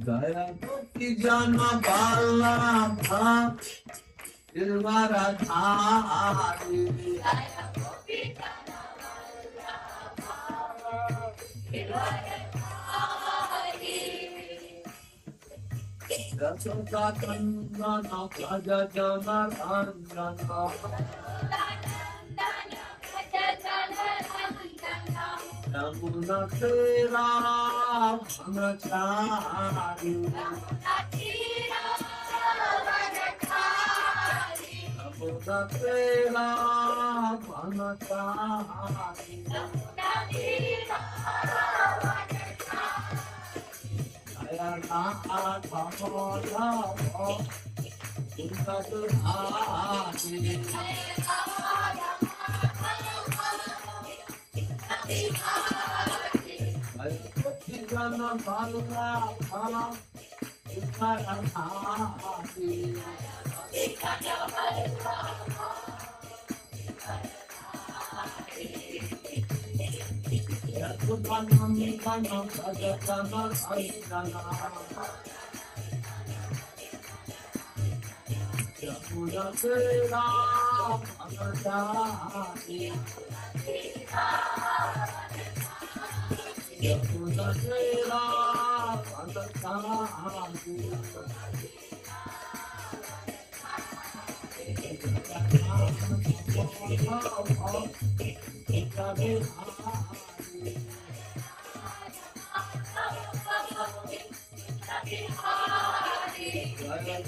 गया गोपी जन बाला गिरवरधारी यशोदा नंदन भज जन रंजन यमुना तेरा बनचारी यमुना तेरा बनचारी गया नाथ मोरा सुंदरधारी जन बाला भाला गिरवरधारी यशोदा नंदन भज जन रंजन यमुना तेरा बनचारी यमुना तेरा बनचारी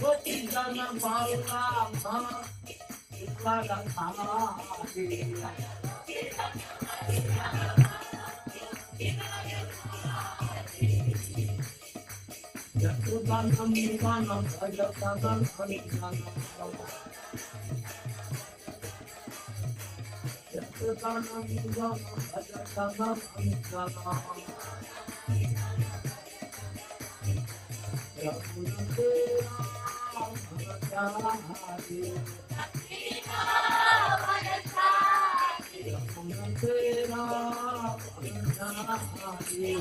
गोपी जन बाला गिरवरधारी यशोदा नंदन भज जन रंजन यशोदा नंदन भज जन रंजन यमुना तेरा बनचारी यमुना तेरा बनचारी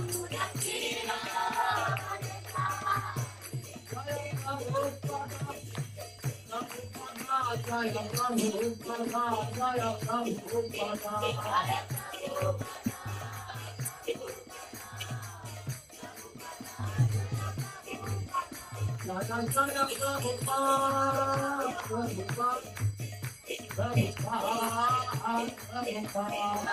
जय प्रभुपदा जय प्रभुपदा जय जय प्रभुपाद प्रभुपाद प्रभुपाद प्रभुपाद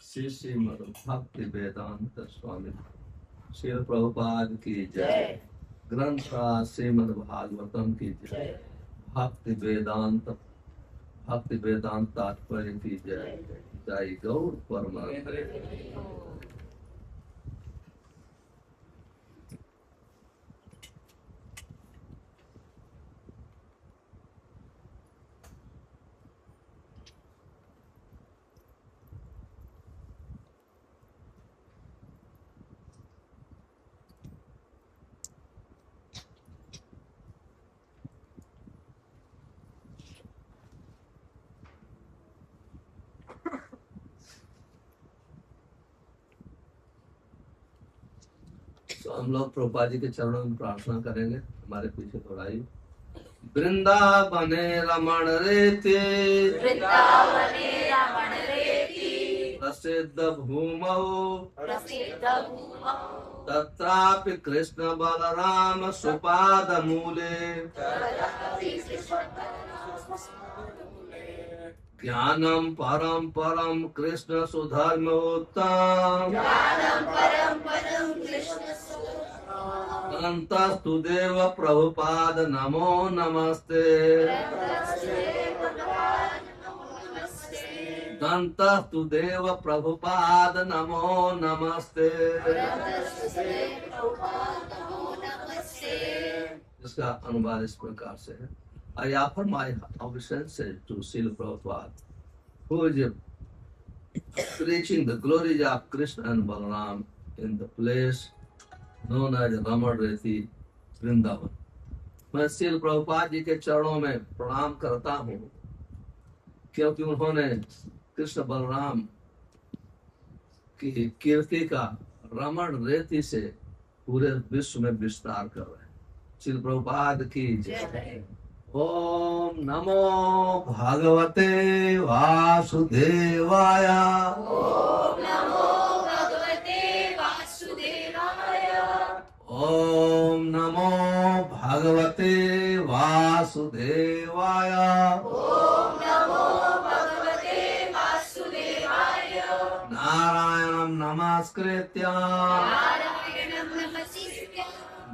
श्री श्रीमद् भक्ति वेदांत स्वामी श्री प्रभुपाद की जय। ग्रंथ श्रीमद् भागवतम की जय। भक्ति वेदांत तात्पर्य की जय। जय गौर परमात्मा। तो हम लोग प्रभुपाद जी के चरणों में प्रार्थना करेंगे। हमारे पीछे दोहराइए। वृंदावने रमण रेते प्रसिद्ध भूमौ तत्रापि कृष्ण बलराम सुपाद मूले ज्ञानम परम परम कृष्ण सुधर्मोत्तम अनंतस्तु देव प्रभुपाद नमो नमस्ते। दन्तस्तुदेव प्रभुपाद नमो नमस्ते। इसका अनुवाद इस प्रकार से है। I offer my obeisances to Srila Prabhupada, who is preaching the glories of Krishna and Balaram in the place known as Ramareti, Vrindavan. मैं श्रील प्रभुपाद जी के चरणों में प्रणाम करता हूँ, क्योंकि उन्होंने कृष्ण बलराम की कीर्ति का रमण रेती से पूरे विश्व में विस्तार कर रहे हैं। श्रील प्रभुपाद की जय। ओम नमो भगवते वासुदेवाय। ओम नमो भगवते वासुदेवाय। ओम नमो भगवते वासुदेवाय। ओम नमो भगवते वासुदेवाय। नारायणं नमस्कृत्य नारायणं नमस्कृत्य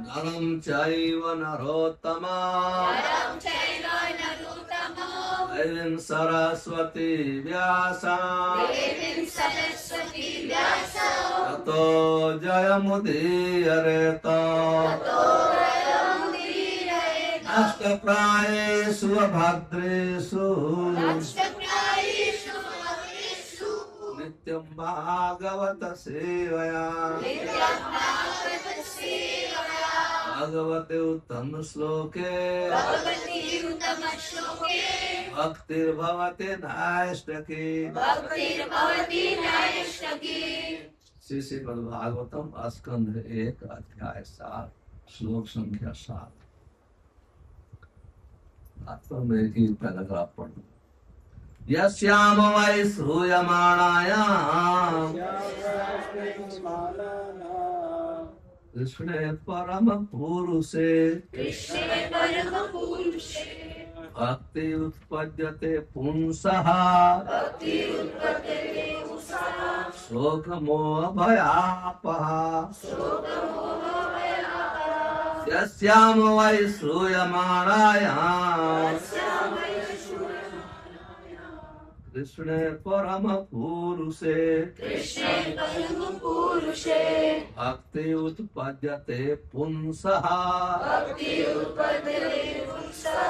नरं चैव नरोत्तमं नरं चैव नरोत्तमं देवीं सरस्वती व्यासं देवीं सरस्वती व्यासं ततो जयमुदीरयेत। ततो जयमुदीरयेत। नष्टप्रायेषु अभद्रेषु नष्टप्रायेषु भद्रेषु नित्यं भागवत सेवया नित्यं भागवत सेवया भगवते उत्तम श्लोके भगवती उत्तम श्लोके भक्तिर्भवति नैष्ठिकी। भक्तिर्भवति नैष्ठिकी। श्री श्रीमद् भागवतम स्कंध 1 अध्याय 7 श्लोक संख्या 7। वास्तव में एक ही पैराग्राफ पढ़ो। यस्याम वै श्रूयमाणायां कृष्णे परम पुरुषे कृष्णे परम पुरुषे भक्ति उत्पद्यते पुंसः भक्ति उत्पद्यते पुंसः शोकमोह भयापः। शोकमोहभयापः। यस्याम वै श्रूयमाणायां कृष्णे परम पुरुषे कृष्णे परम पुरुषे भक्ति उत्पद्यते पुंसः भक्ति उत्पद्यते पुंसः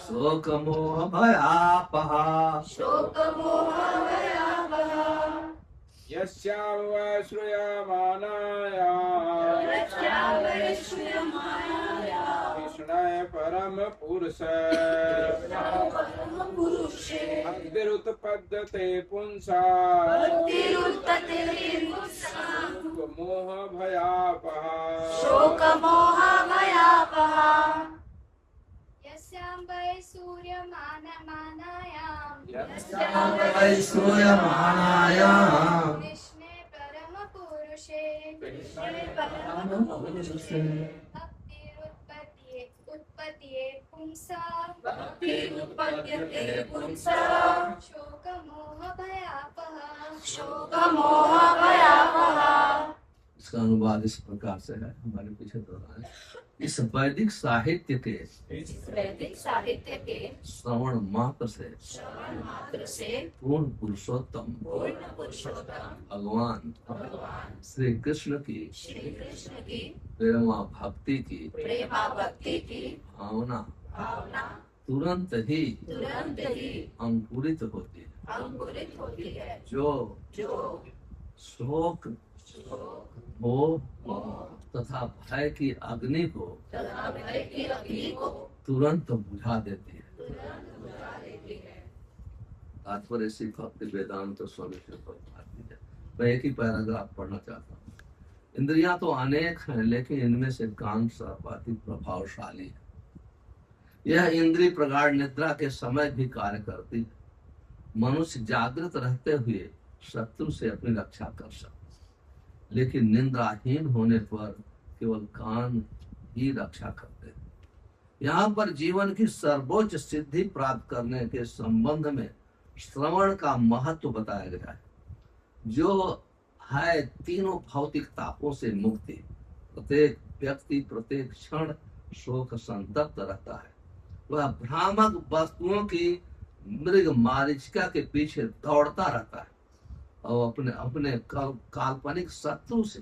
शोकमोह भयापः। शोकमोहभयापः। यस्यां वा श्रूयमाणायां कृष्णाय परम पुरुषे भक्तिरुत्पद्यते पुंसा भक्तिरुत्पद्यते पुंसः मोह भयापः। शोकमोहभयापः। यस्यां वै सूर्यमानमानायां वै श्रूयमाणायां कृष्णे परमपुरुषे उत्पत्तिये पुंसा भक्तिरुत्पद्यते पुंसः शोकमोहभयापः। शोकमोहभयापः। इसका अनुवाद इस प्रकार से है, हमारे पीछे दोहराए। इस वैदिक साहित्य के वैदिक साहित्य के श्रवण मात्र से श्रवण मात्र से पूर्ण पुरुषोत्तम पूर्ण पुरुषोत्तम भगवान भगवान श्री कृष्ण की श्री कृष्ण की प्रेमा भक्ति की प्रेमा भक्ति की भावना भावना तुरंत ही तुरंत ही अंकुरित होती है, अंकुरित होती है। जो जो शोक मोह तथा भय की अग्नि को तथा भय की अग्नि को तुरंत बुझा देती है। तुरंत बुझा देती है। तात्पर्य श्री भक्ति वेदांत स्वामी श्री प्रभुपाद जी है। मैं एक ही पैराग्राफ पढ़ना चाहता हूँ। इंद्रियां तो अनेक हैं, लेकिन इनमें से कान सर्वाधिक प्रभावशाली है। यह इंद्रिय प्रगाढ़ निद्रा के समय भी कार्य करती है। मनुष्य जागृत रहते हुए शत्रु से अपनी रक्षा कर सकता है, लेकिन निंद्राहीन होने पर केवल कान ही रक्षा करते हैं। यहाँ पर जीवन की सर्वोच्च सिद्धि प्राप्त करने के संबंध में श्रवण का महत्व बताया गया है, जो है तीनों भौतिक तापों से मुक्ति। प्रत्येक व्यक्ति प्रत्येक क्षण शोक संतप्त रहता है। वह भ्रामक वस्तुओं की मृग मारीचिका के पीछे दौड़ता रहता है और अपने अपने काल्पनिक शत्रु से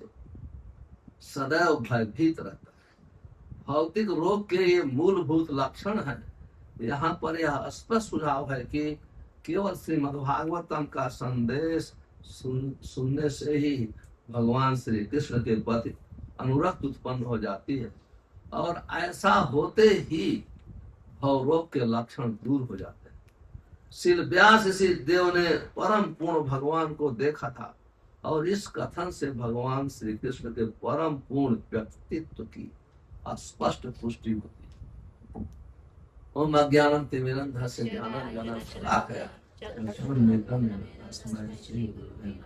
सदैव भयभीत रहता है। भौतिक रोग के ये मूलभूत लक्षण है। यहाँ पर यह स्पष्ट सुझाव है कि केवल श्रीमद्भागवतम का संदेश सुनने से ही भगवान श्री कृष्ण के प्रति अनुरक्त उत्पन्न हो जाती है और ऐसा होते ही भवरोग के लक्षण दूर हो जाते हैं। श्री व्यास ऋषि देव ने परम पूर्ण भगवान को देखा था और इस कथन से भगवान श्री कृष्ण के परम पूर्ण व्यक्तित्व की स्पष्ट पुष्टि होती है। ओम अज्ञानम तिमिरंधस्य ज्ञानंजनं शलाकया चक्षुर्मिलितं तस्मै श्री गुरुवे नमः।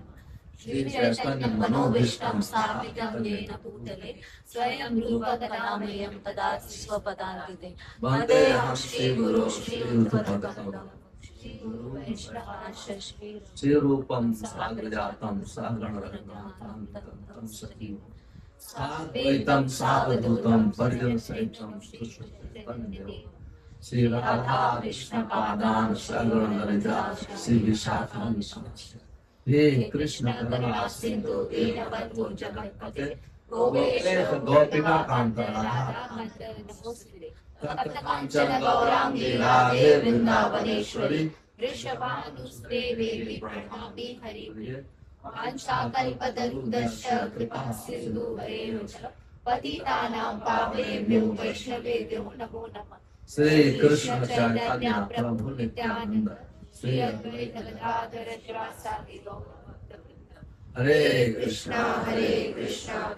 श्री चैतन्य मनोभीष्टं स्थापितं येन भूतले स्वयं रूप कथामयं तदास्ति स्वपदान्तिते वन्देऽहं श्रीगुरुं श्रीयुतपदकमलं श्रीगुरु वैष्णवांश्च श्री रूपम साग्रजातम सागणरघुनाथं तं सजीवं साद्वैतं सावधूतं परिजनसहितं श्रीचैतन्यदेवं श्री राधा कृष्ण पादान शरण ललिता श्री विशाखानि हे कृष्ण करुणा सिंधु दीनबंधु जगत्पते गोपेश गोपिका कांत राधा तप्त कांचन गौरांगी राधे वृंदावनेश्वरी वृषभानुसुते देवी प्रणमामि हरिप्रिये वाञ्छाकल्पतरुभ्यश्च कृपा सिन्धुभ्येव च पतितानां पावनेभ्यो वैष्णवेभ्यो नमो नमः। श्री कृष्ण चैतन्य प्रभु नित्यानंद श्री अद्वैत गदाधर श्रीवासादि गौरभक्तवृंद। हरे कृष्णा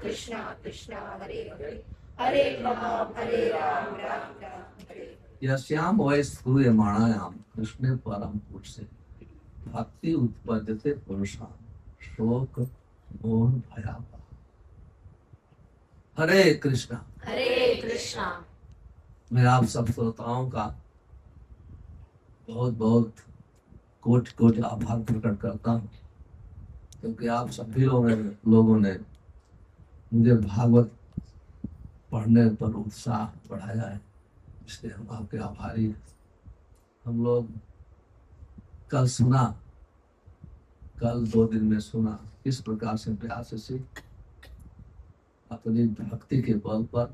कृष्णा कृष्णा हरे हरे हरे राम राम राम हरे। यस्याम वै स्तूयमाणायाम कृष्णे परम पुरुषे भक्ति उत्पद्यते पुरुषां शोक मोह भयापहा। हरे कृष्णा। मैं आप सब श्रोताओं का बहुत बहुत कोटि कोटि आभार प्रकट करता हूँ, क्योंकि आप सभी लोगों ने मुझे भागवत पढ़ने पर उत्साह बढ़ाया है, इसलिए हम आपके आभारी हैं। हम लोग कल 2 दिन में सुना किस प्रकार से व्यास ऋषि अपनी भक्ति के बल पर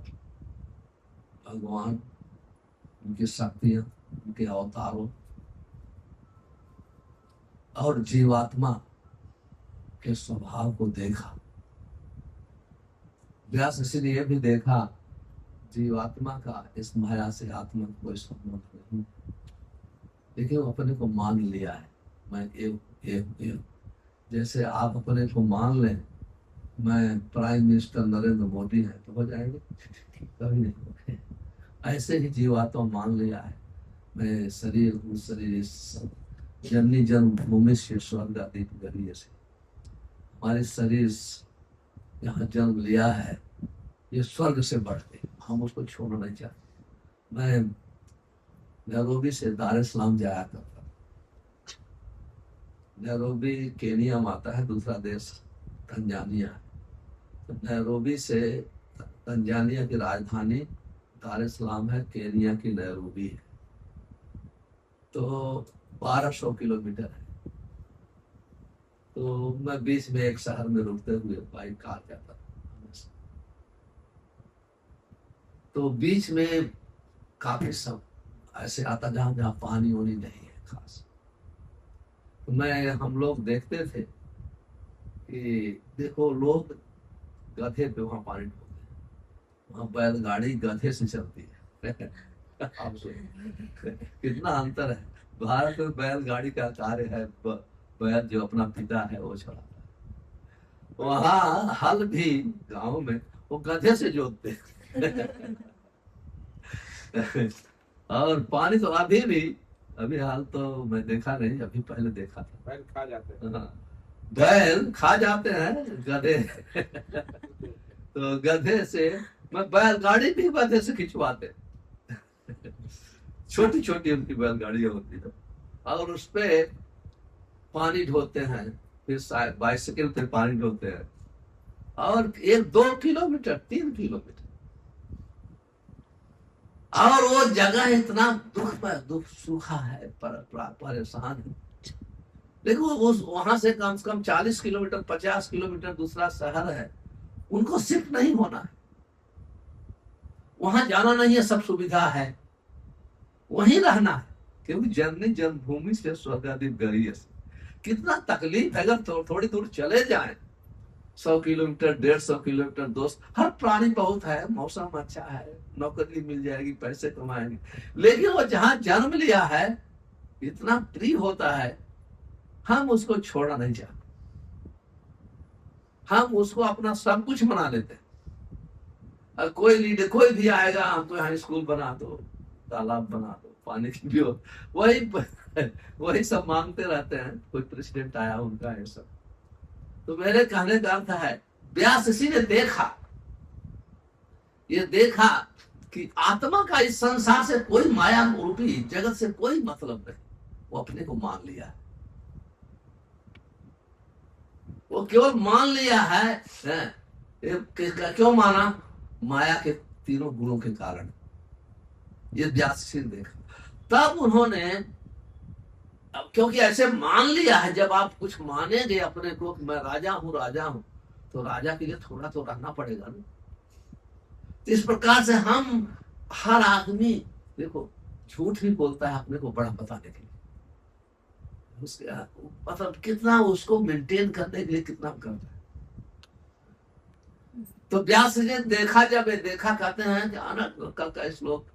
भगवान, उनकी शक्तियां, उनके अवतारों और जीवात्मा के स्वभाव को देखा। व्यास ऋषि ने यह भी देखा जीवात्मा का इस माया से आत्मा को कोई संबंध नहीं, लेकिन वो अपने को मान लिया है, मैं एक जैसे आप अपने को मान लें मैं प्राइम मिनिस्टर नरेंद्र मोदी है तो हो जाएंगे, कभी नहीं होंगे। ऐसे ही जीवात्मा मान लिया है मैं शरीर हूँ, शरीर जननी जन्मभूमि से स्वर्ग आदि गरीय से हमारे शरीर यहाँ जन्म लिया है, ये स्वर्ग से बढ़ के हम उसको छोड़ना नहीं चाहते। मैं नैरोबी से दार एस सलाम जाया करता। नैरोबी केनिया में आता है, दूसरा देश तंजानिया है। तो नैरोबी से तंजानिया की राजधानी दार एस सलाम है, केनिया की नैरोबी है, तो 1200 किलोमीटर है। तो मैं बीच में एक शहर में रुकते हुए बाइक कार जाता था, तो बीच में काफी सब ऐसे आता जहाँ पानी वानी नहीं है खास। तो हम लोग देखते थे कि देखो लोग गधे पे वहाँ पानी ढोते हैं, वहाँ बैलगाड़ी गधे से चलती है। आप कितना अंतर है। भारत में बैलगाड़ी का कार्य है, बैल जो अपना पिता है वो चलाता है। वहाँ हल भी गांव में वो गधे से जोतते हैं। और पानी तो अभी हाल तो मैं देखा नहीं, अभी पहले देखा था। बैल खा जाते हैं। हाँ, बैल खा जाते हैं गधे। तो गधे से मैं बैलगाड़ी भी गधे से खिंचवाते। छोटी छोटी उनकी बैलगाड़ियां होती है और उस पे पानी ढोते हैं, फिर बाइसिकल पे पानी ढोते हैं और 1-2 किलोमीटर 3 किलोमीटर और वो जगह इतना दुख सूखा है, परेशान है। देखो उस वहां से कम 40 किलोमीटर 50 किलोमीटर दूसरा शहर है, उनको शिफ्ट नहीं होना है, वहां जाना नहीं है, सब सुविधा है, वहीं रहना है। क्योंकि जननी जन्मभूमि से स्वर्गाधिक गरीय से कितना तकलीफ है। अगर थोड़ी दूर चले जाएं, 100 किलोमीटर 150 किलोमीटर, दोस्त हर प्राणी बहुत है, मौसम अच्छा है, नौकरी मिल जाएगी, पैसे कमाएंगे, लेकिन वो जहां जन्म लिया है इतना प्रिय होता है, हम उसको छोड़ना नहीं चाहते। हम उसको अपना सब कुछ बना लेते हैं। और कोई लीडर कोई भी आएगा, हमको यहाँ स्कूल बना दो, तालाब बना दो, पानी की भी वही सब मांगते रहते हैं। कोई प्रेसिडेंट आया उनका है सब। तो मेरे कहने का अर्थ है, व्यास इसी ने देखा कि आत्मा का इस संसार से कोई माया रूपी जगत से कोई मतलब नहीं, वो अपने को मान लिया है। वो केवल मान लिया है, क्यों माना? माया के तीनों गुणों के कारण। ये व्यास ने देखा, तब उन्होंने, क्योंकि ऐसे मान लिया है, जब आप कुछ मानेंगे अपने को कि मैं राजा हूं, तो राजा के लिए थोड़ा तो रहना पड़ेगा ना। तो इस प्रकार से हम हर आदमी देखो झूठ भी बोलता है अपने को बड़ा बताने के लिए, उसके मतलब कितना उसको मेंटेन करने के लिए कितना करता है। तो व्यास जी ने देखा, जब ये देखा, कहते हैं कि अनंत कल का श्लोक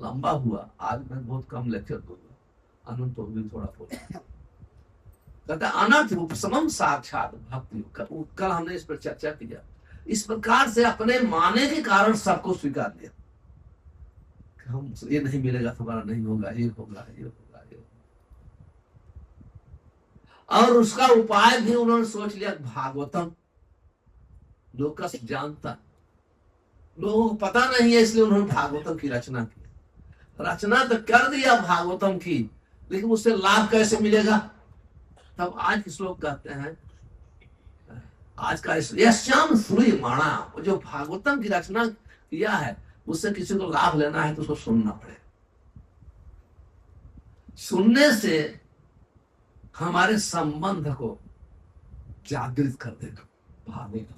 लंबा हुआ, आज मैं बहुत कम लेक्चर दूंगा, अनंत तो भी थोड़ा बोला। कहता अनंत उपशमम साक्षात भक्ति, कल हमने इस पर चर्चा किया। इस प्रकार से अपने माने के कारण सबको स्वीकार लिया, हम ये नहीं मिलेगा, तुम्हारा नहीं होगा, ये होगा, ये होगा, ये होगा। और उसका उपाय भी उन्होंने सोच लिया। भागवतम लोकस जानता, लोगों को पता नहीं है, इसलिए उन्होंने भागवतम की रचना की। रचना तो कर दिया भागवतम की, लेकिन उससे लाभ कैसे मिलेगा? तब आज के श्लोक कहते हैं, आज का यश्याम सूर्य माणा, जो भागवतम की रचना किया है, उससे किसी को लाभ लेना है तो उसको सुनना पड़ेगा। सुनने से हमारे संबंध को जागृत कर देगा, भागेगा।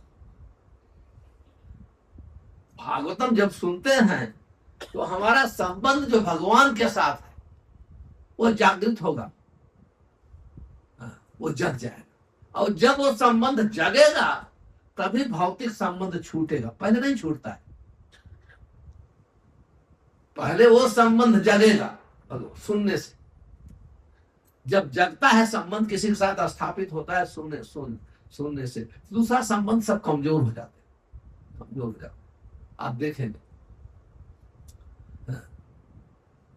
भागवतम जब सुनते हैं तो हमारा संबंध जो भगवान के साथ है वो जागृत होगा, वो जग जाएगा। और जब वो संबंध जगेगा तभी भौतिक संबंध छूटेगा, पहले नहीं छूटता है। पहले वो संबंध जगेगा सुनने से। जब जगता है संबंध, किसी के साथ स्थापित होता है सुनने से, दूसरा संबंध सब कमजोर हो जाते हैं, कमजोर हो जाते। आप देखेंगे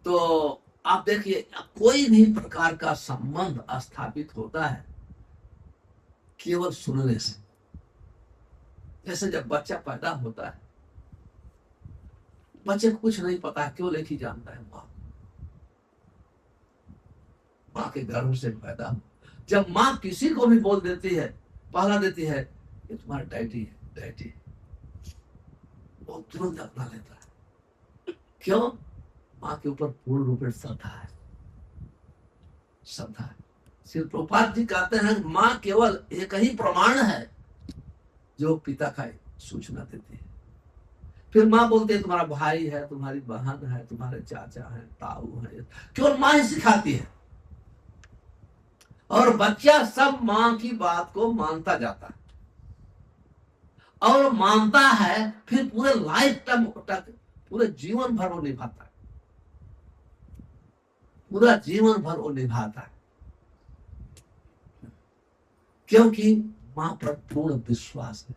तो आप देखिए, कोई भी प्रकार का संबंध स्थापित होता है केवल सुनने से। जैसे जब बच्चा पैदा होता है, बच्चे को कुछ नहीं पता है, केवल एक ही जानता है, माँ के गर्भ से पैदा। जब माँ किसी को भी बोल देती है, पहला देती है, ये तुम्हारा डैडी है, डैडी, वो तुरंत अपना लेता है। क्यों? माँ के ऊपर पूर्ण रूप से श्रद्धा है, श्रद्धा है। श्री प्रभुपाद जी कहते हैं, माँ केवल एक ही प्रमाण है जो पिता का सूचना देती है। फिर माँ बोलती है तुम्हारा भाई है, तुम्हारी बहन है, तुम्हारे चाचा है, ताऊ है, केवल माँ ही सिखाती है। और बच्चा सब माँ की बात को मानता जाता है और मानता है, फिर पूरे लाइफ टाइम तक, पूरे जीवन भर वो निभाता है, पूरा जीवन भर वो निभाता है, क्योंकि मां पर पूर्ण विश्वास है।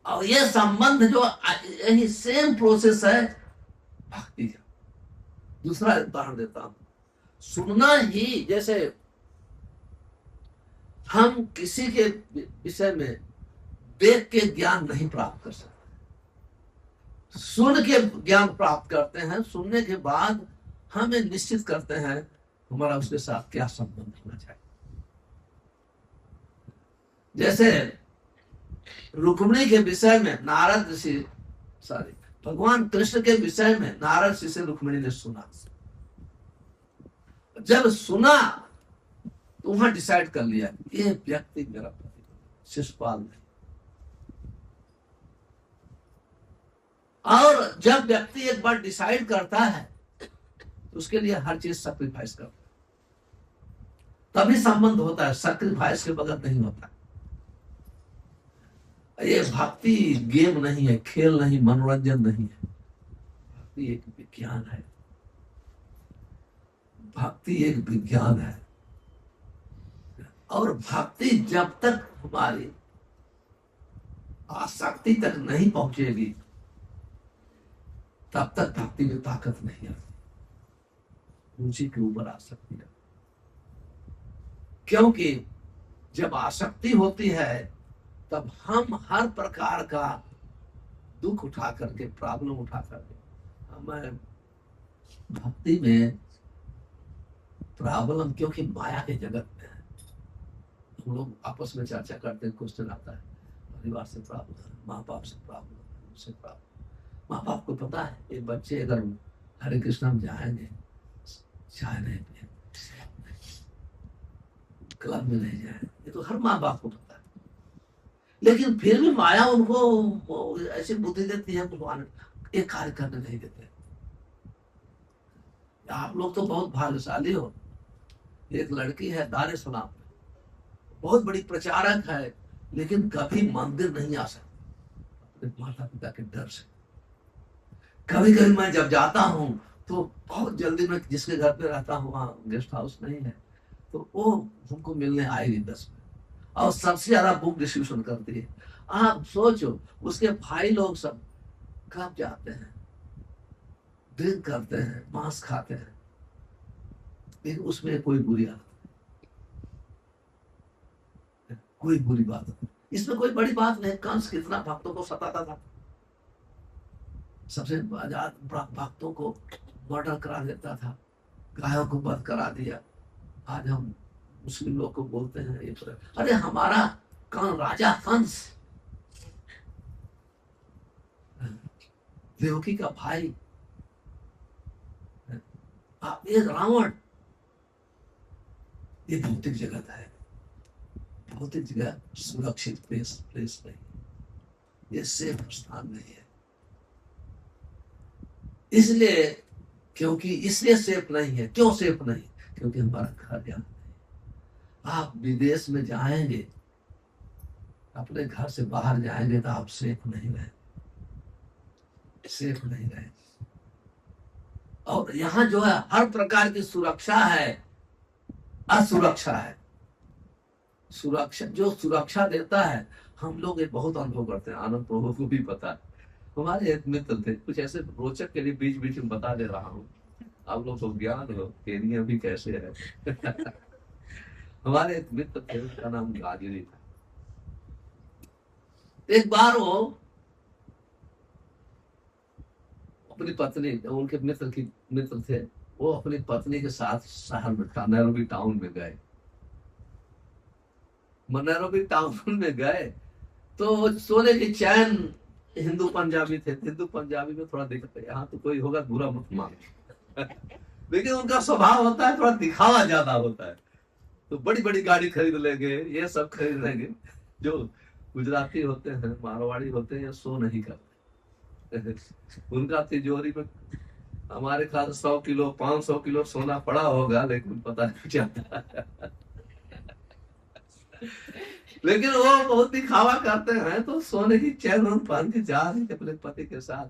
और ये संबंध जो यही सेम प्रोसेस है भक्ति का। दूसरा उदाहरण देता हूं, सुनना ही, जैसे हम किसी के विषय में देख के ज्ञान नहीं प्राप्त कर सकते, सुन के ज्ञान प्राप्त करते हैं। सुनने के बाद हम ये निश्चित करते हैं हमारा उसके साथ क्या संबंध होना चाहिए। जैसे रुक्मिणी के विषय में नारद ऋषि सारी भगवान कृष्ण के विषय में नारद जी से रुक्मिणी ने सुना। जब सुना तो वहां डिसाइड कर लिया ये व्यक्ति मेरा पति, शिशुपाल नहीं। और जब व्यक्ति एक बार डिसाइड करता है तो उसके लिए हर चीज सैक्रिफाइस करता है, तभी संबंध होता है, सैक्रिफाइस के बगैर नहीं होता। ये भक्ति गेम नहीं है, खेल नहीं, मनोरंजन नहीं है। भक्ति एक विज्ञान है, भक्ति एक विज्ञान है। और भक्ति जब तक हमारी आसक्ति तक नहीं पहुंचेगी तब तक भक्ति में ताकत नहीं आती, रुचि के ऊपर आसक्ति है। क्योंकि जब आसक्ति होती है तब हम हर प्रकार का दुख उठा करके, प्रॉब्लम उठा करके, हमें भक्ति में प्रॉब्लम, क्योंकि माया के जगत में है। हम लोग आपस में चर्चा करते हैं, क्वेश्चन आता है परिवार से प्रॉब्लम, माँ बाप से प्रॉब्लम, उससे प्रॉब्लम। माँ बाप को पता है ये बच्चे अगर हरे कृष्ण हम जाएंगे, चाय नहीं पिएंगे, क्लब में नहीं जाएंगे, ये तो हर माँ बाप को पता है। लेकिन फिर भी माया उनको ऐसी बुद्धि देती है, भगवान एक कार्य करने नहीं देते। आप लोग तो बहुत भाग्यशाली हो। एक लड़की है दार एस सलाम, बहुत बड़ी प्रचारक है, लेकिन कभी मंदिर नहीं आ सकती अपने माता पिता के डर से। कभी कभी मैं जब जाता हूँ तो बहुत जल्दी, मैं जिसके घर पे रहता हूँ वहाँ गेस्ट हाउस नहीं है, तो वो हमको मिलने आएगी 10 में, और सबसे ज्यादा बुक डिस्ट्रीब्यूशन करती है। आप सोचो, उसके भाई लोग सब कब जाते हैं, ड्रिंक करते हैं, मांस खाते हैं, लेकिन उसमें कोई बुरी आदत, कोई बुरी बात नहीं, इसमें कोई बड़ी बात नहीं। कंस कितना भक्तों को सताता था, सबसे आजाद भक्तों को मर्डर करा देता था, गायों को वध करा दिया। आज हम मुस्लिम लोग को बोलते हैं ये, अरे हमारा राजा कंस, देवकी का भाई, ये रावण, ये भौतिक जगत है। भौतिक जगह सुरक्षित प्लेस नहीं, ये सेफ स्थान नहीं है। इसलिए, क्योंकि इसलिए सेफ नहीं है। क्यों सेफ नहीं? क्योंकि हमारा घर यहाँ नहीं। आप विदेश में जाएंगे, अपने घर से बाहर जाएंगे तो आप सेफ नहीं रहे, सेफ नहीं रहे। और यहाँ जो है हर प्रकार की सुरक्षा है, असुरक्षा है। सुरक्षा, जो सुरक्षा देता है, हम लोग ये बहुत अनुभव करते हैं। आनंद प्रभु को भी पता है। हमारे एक मित्र थे, कुछ ऐसे रोचक के लिए बीच बीच में बता दे रहा हूँ, आप लोग को ज्ञान हो केनिया भी कैसे है। हमारे एक मित्र थे, उसका नाम गाजरी था। एक बार वो अपनी पत्नी, उनके मित्र थे, वो अपनी पत्नी के साथ शहर में, नैरोबी टाउन में गए। नैरोबी टाउन में गए तो सोने की चैन, हिंदू पंजाबी थे, हिंदू पंजाबी में थोड़ा दिक्कत है, यहाँ तो कोई होगा बुरा मत मान। लेकिन उनका स्वभाव होता है थोड़ा दिखावा ज्यादा होता है, तो बड़ी बड़ी गाड़ी खरीद लेंगे, ये सब खरीद लेंगे। जो गुजराती होते हैं, मारवाड़ी होते हैं, ये सो नहीं करते। उनका तिजोरी में हमारे ख्याल 100 किलो 500 किलो सोना पड़ा होगा, लेकिन पता नहीं चलता। लेकिन वो बहुत दिखावा करते हैं, तो सोने की चैन हम पहन के जा रहे थे अपने पति के साथ,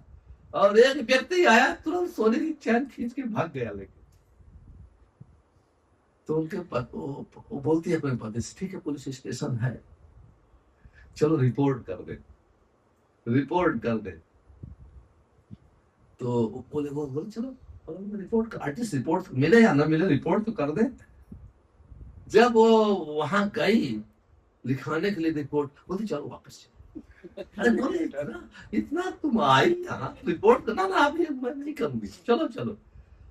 और एक व्यक्ति आया, तुरंत सोने की चैन खींच के भाग गया। लेकिन तो उनके वो बोलती है अपने पति से, ठीक है पुलिस स्टेशन है, चलो रिपोर्ट कर दे, रिपोर्ट कर दे। तो बोले चलो रिपोर्ट, आर्टिस्ट रिपोर्ट मिले या ना मिले, रिपोर्ट तो कर दे। जब वो वहां गई लिखाने के लिए रिपोर्ट, बोलती चलो वापस चलो। अरे बोले इतना तुम आई यहाँ रिपोर्ट करना ना, अभी मैं नहीं करूंगी, चलो चलो।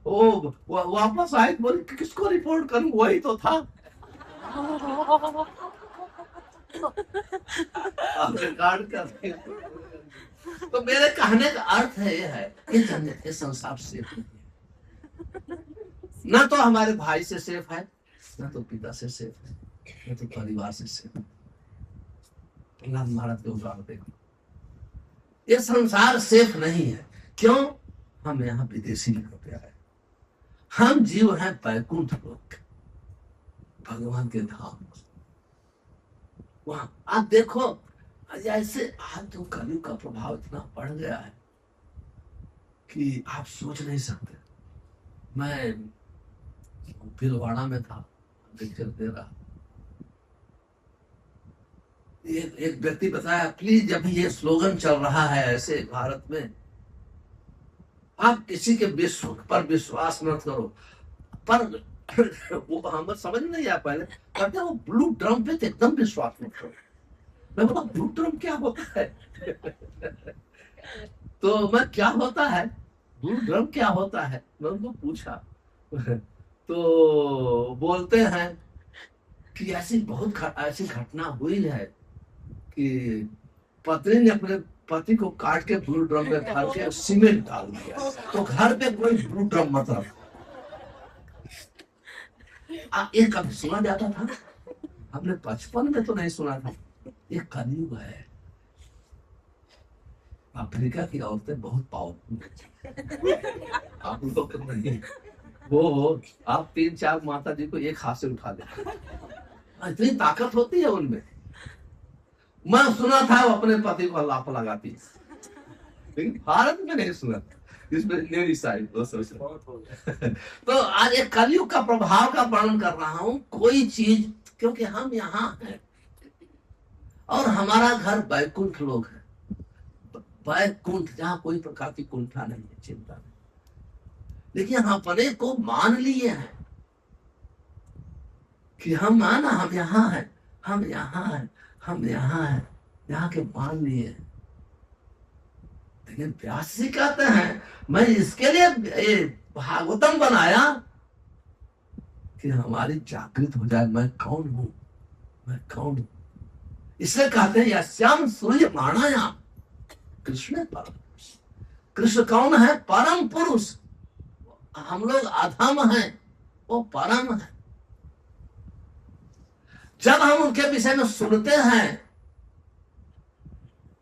ओ वापस आए, बोले किसको रिपोर्ट करूं, वही तो था। रिकॉर्ड कर तो मेरे कहने का अर्थ है ये है कि जन्नत के संसार सेफ नहीं है। ना तो हमारे भाई से सेफ है, ना तो पिता से सेफ है, ना तो परिवार से सेफ है। भारत के उदाहरण देखो, ये संसार सेफ नहीं है। क्यों? हम यहाँ विदेशी रुपया है, हम जीव हैं बैकुंठ लोक, भगवान के धाम। वहां आप देखो, ऐसे आज तो कलयुग का प्रभाव इतना बढ़ गया है कि आप सोच नहीं सकते। मैं भीलवाड़ा में था, लेक्चर दे रहा, एक व्यक्ति बताया, प्लीज जब ये स्लोगन चल रहा है ऐसे भारत में, आप किसी के विश्व पर विश्वास मत करो, पर वो हमें समझ नहीं आया पहले, कहते वो ब्लू ड्रम पे एकदम विश्वास मत करो। मैं बोला ब्लू ड्रम क्या होता है? तो मैं क्या होता है, ब्लू ड्रम क्या होता है, मैं उनको पूछा। तो बोलते हैं कि ऐसी घटना हुई है कि पत्नी ने अपने पति को काट के ब्लू ड्रम में भर के सीमेंट डाल दिया, तो घर पे कोई ब्लू ड्रम मत रखो। ये कभी सुना जाता था? हमने बचपन में तो नहीं सुना था। ये कलयुग है। अफ्रीका की औरतें बहुत पावरफुल है, आप लोग तो नहीं। वो आप 3-4 माता जी को एक हाथ से उठा लेते, इतनी ताकत होती है उनमें। मैं सुना था वो अपने पति को लाप लगाती, लेकिन भारत में नहीं सुना, इसमें मेरी साइड तो आज एक कलयुग का प्रभाव का वर्णन कर रहा हूं। कोई चीज, क्योंकि हम यहाँ हैं और हमारा घर बैकुंठ लोक है, बैकुंठ, जहाँ कोई प्रकार की कुंठा नहीं है, चिंता नहीं। लेकिन हम अपने को मान लिए हैं कि हम आना, हम यहाँ हैं, हम यहाँ हैं, हम यहाँ हैं, यहाँ के मान लिए। लेकिन व्यास जी कहते हैं, मैं इसके लिए भागवतम बनाया कि हमारी जागृत हो जाए, मैं कौन हूं, मैं कौन हूं। इसलिए कहते हैं यस्याम सूर्य माणाया कृष्ण परम। कृष्ण कौन है? परम पुरुष। हम लोग अधम हैं, वो परम है। जब हम उनके विषय में सुनते हैं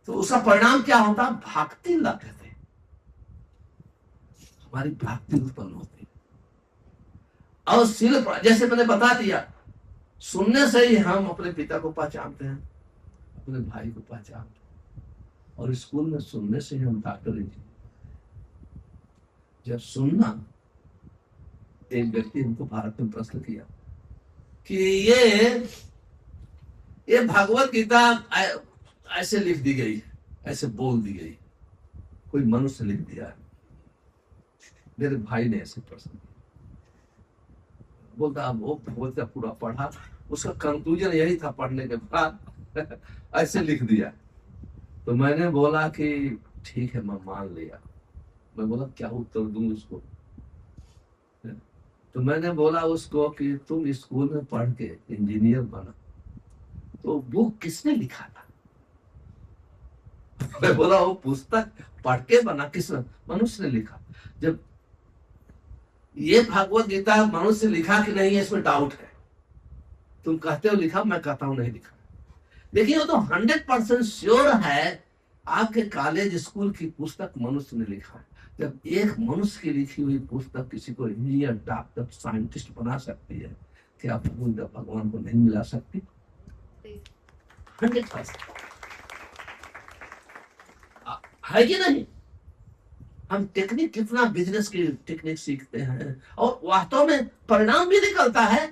तो उसका परिणाम क्या होता? भक्ति लगते, हमारी भक्ति उत्पन्न होती है। और शील, जैसे मैंने बता दिया, सुनने से ही हम अपने पिता को पहचानते हैं, अपने भाई को पहचानते हैं। और स्कूल में सुनने से ही हम डॉक्टर इंजीनियर। जब सुनना, एक व्यक्ति हमको भारत में प्रश्न किया कि ये भगवत गीता ऐसे लिख दी गई, ऐसे बोल दी गई, कोई मनुष्य लिख दिया है? मेरे भाई ने ऐसे प्रश्न किया। बोलता वो भगवत का पूरा पढ़ा, उसका कंक्लूजन यही था पढ़ने के बाद ऐसे लिख दिया। तो मैंने बोला कि ठीक है, मैं मान लिया। मैं बोला क्या उत्तर दूं उसको? तो मैंने बोला उसको कि तुम स्कूल में पढ़ के इंजीनियर बना, तो वो किसने लिखा था? मैं बोला वो पुस्तक पढ़ के बना, किसने? मनुष्य ने लिखा। जब ये भगवत गीता मनुष्य लिखा कि नहीं है, इसमें डाउट है। तुम कहते हो लिखा, मैं कहता हूं नहीं लिखा। देखिए वो तो 100% श्योर है आपके कॉलेज स्कूल की पुस्तक मनुष्य ने लिखा है। जब एक मनुष्य की लिखी हुई पुस्तक किसी को इंजीनियर, डॉक्टर, साइंटिस्ट बना सकती है, क्या भगवान को नहीं मिला सकती? 100% है कि नहीं? हम टेक्निक, कितना बिजनेस की टेक्निक सीखते हैं और वास्तव में परिणाम भी निकलता है।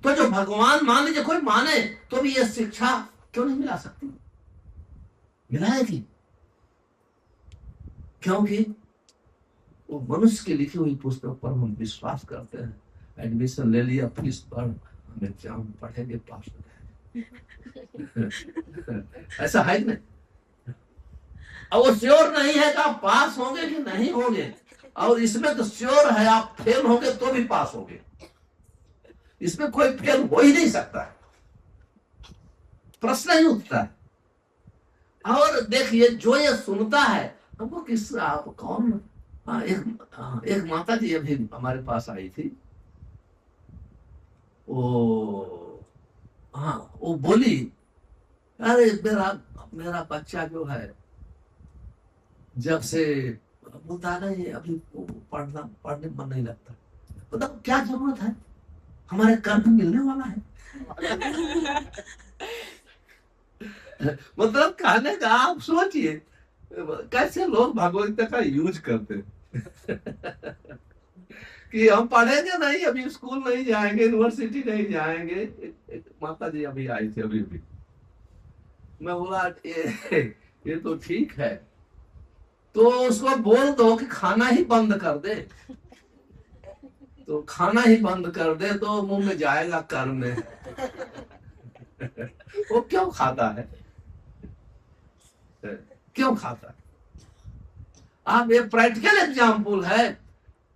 तो जो भगवान, मान लीजिए कोई माने तो भी ये शिक्षा क्यों नहीं मिला सकती? मिलाएगी, क्योंकि वो मनुष्य की लिखी हुई पुस्तक पर हम विश्वास करते हैं। एडमिशन ले लिया, फीस पर, हम एग्जाम पढ़ेंगे, पास हो जाएंगे। ऐसा है नहीं? और वो श्योर नहीं है कि आप पास होंगे कि नहीं होंगे, और इसमें तो श्योर है आप फेल होंगे तो भी पास होंगे। इसमें कोई फेल हो ही नहीं सकता है, प्रश्न ही उठता है। और देखिए जो ये सुनता है हमको किस आप कौन एक माता जी अभी हमारे पास आई थी। वो हाँ वो बोली अरे मेरा मेरा बच्चा जो है जब से बोलता नहीं अभी पढ़ने मन नहीं लगता। मतलब क्या जरूरत है, हमारे कर्म मिलने वाला है। मतलब कहने का आप सोचिए कैसे लोग भगवत का यूज करते हैं। कि हम पढ़ेंगे नहीं, अभी स्कूल नहीं जाएंगे, यूनिवर्सिटी नहीं जाएंगे। एक माता जी अभी आई थी अभी भी। मैं बोला ये तो ठीक है, तो उसको बोल दो कि खाना ही बंद कर दे। तो खाना ही बंद कर दे तो मुंह में जाएगा कर्म में। वो क्यों खाता है, क्यों खाता है? आप ये प्रैक्टिकल एग्जाम्पल है।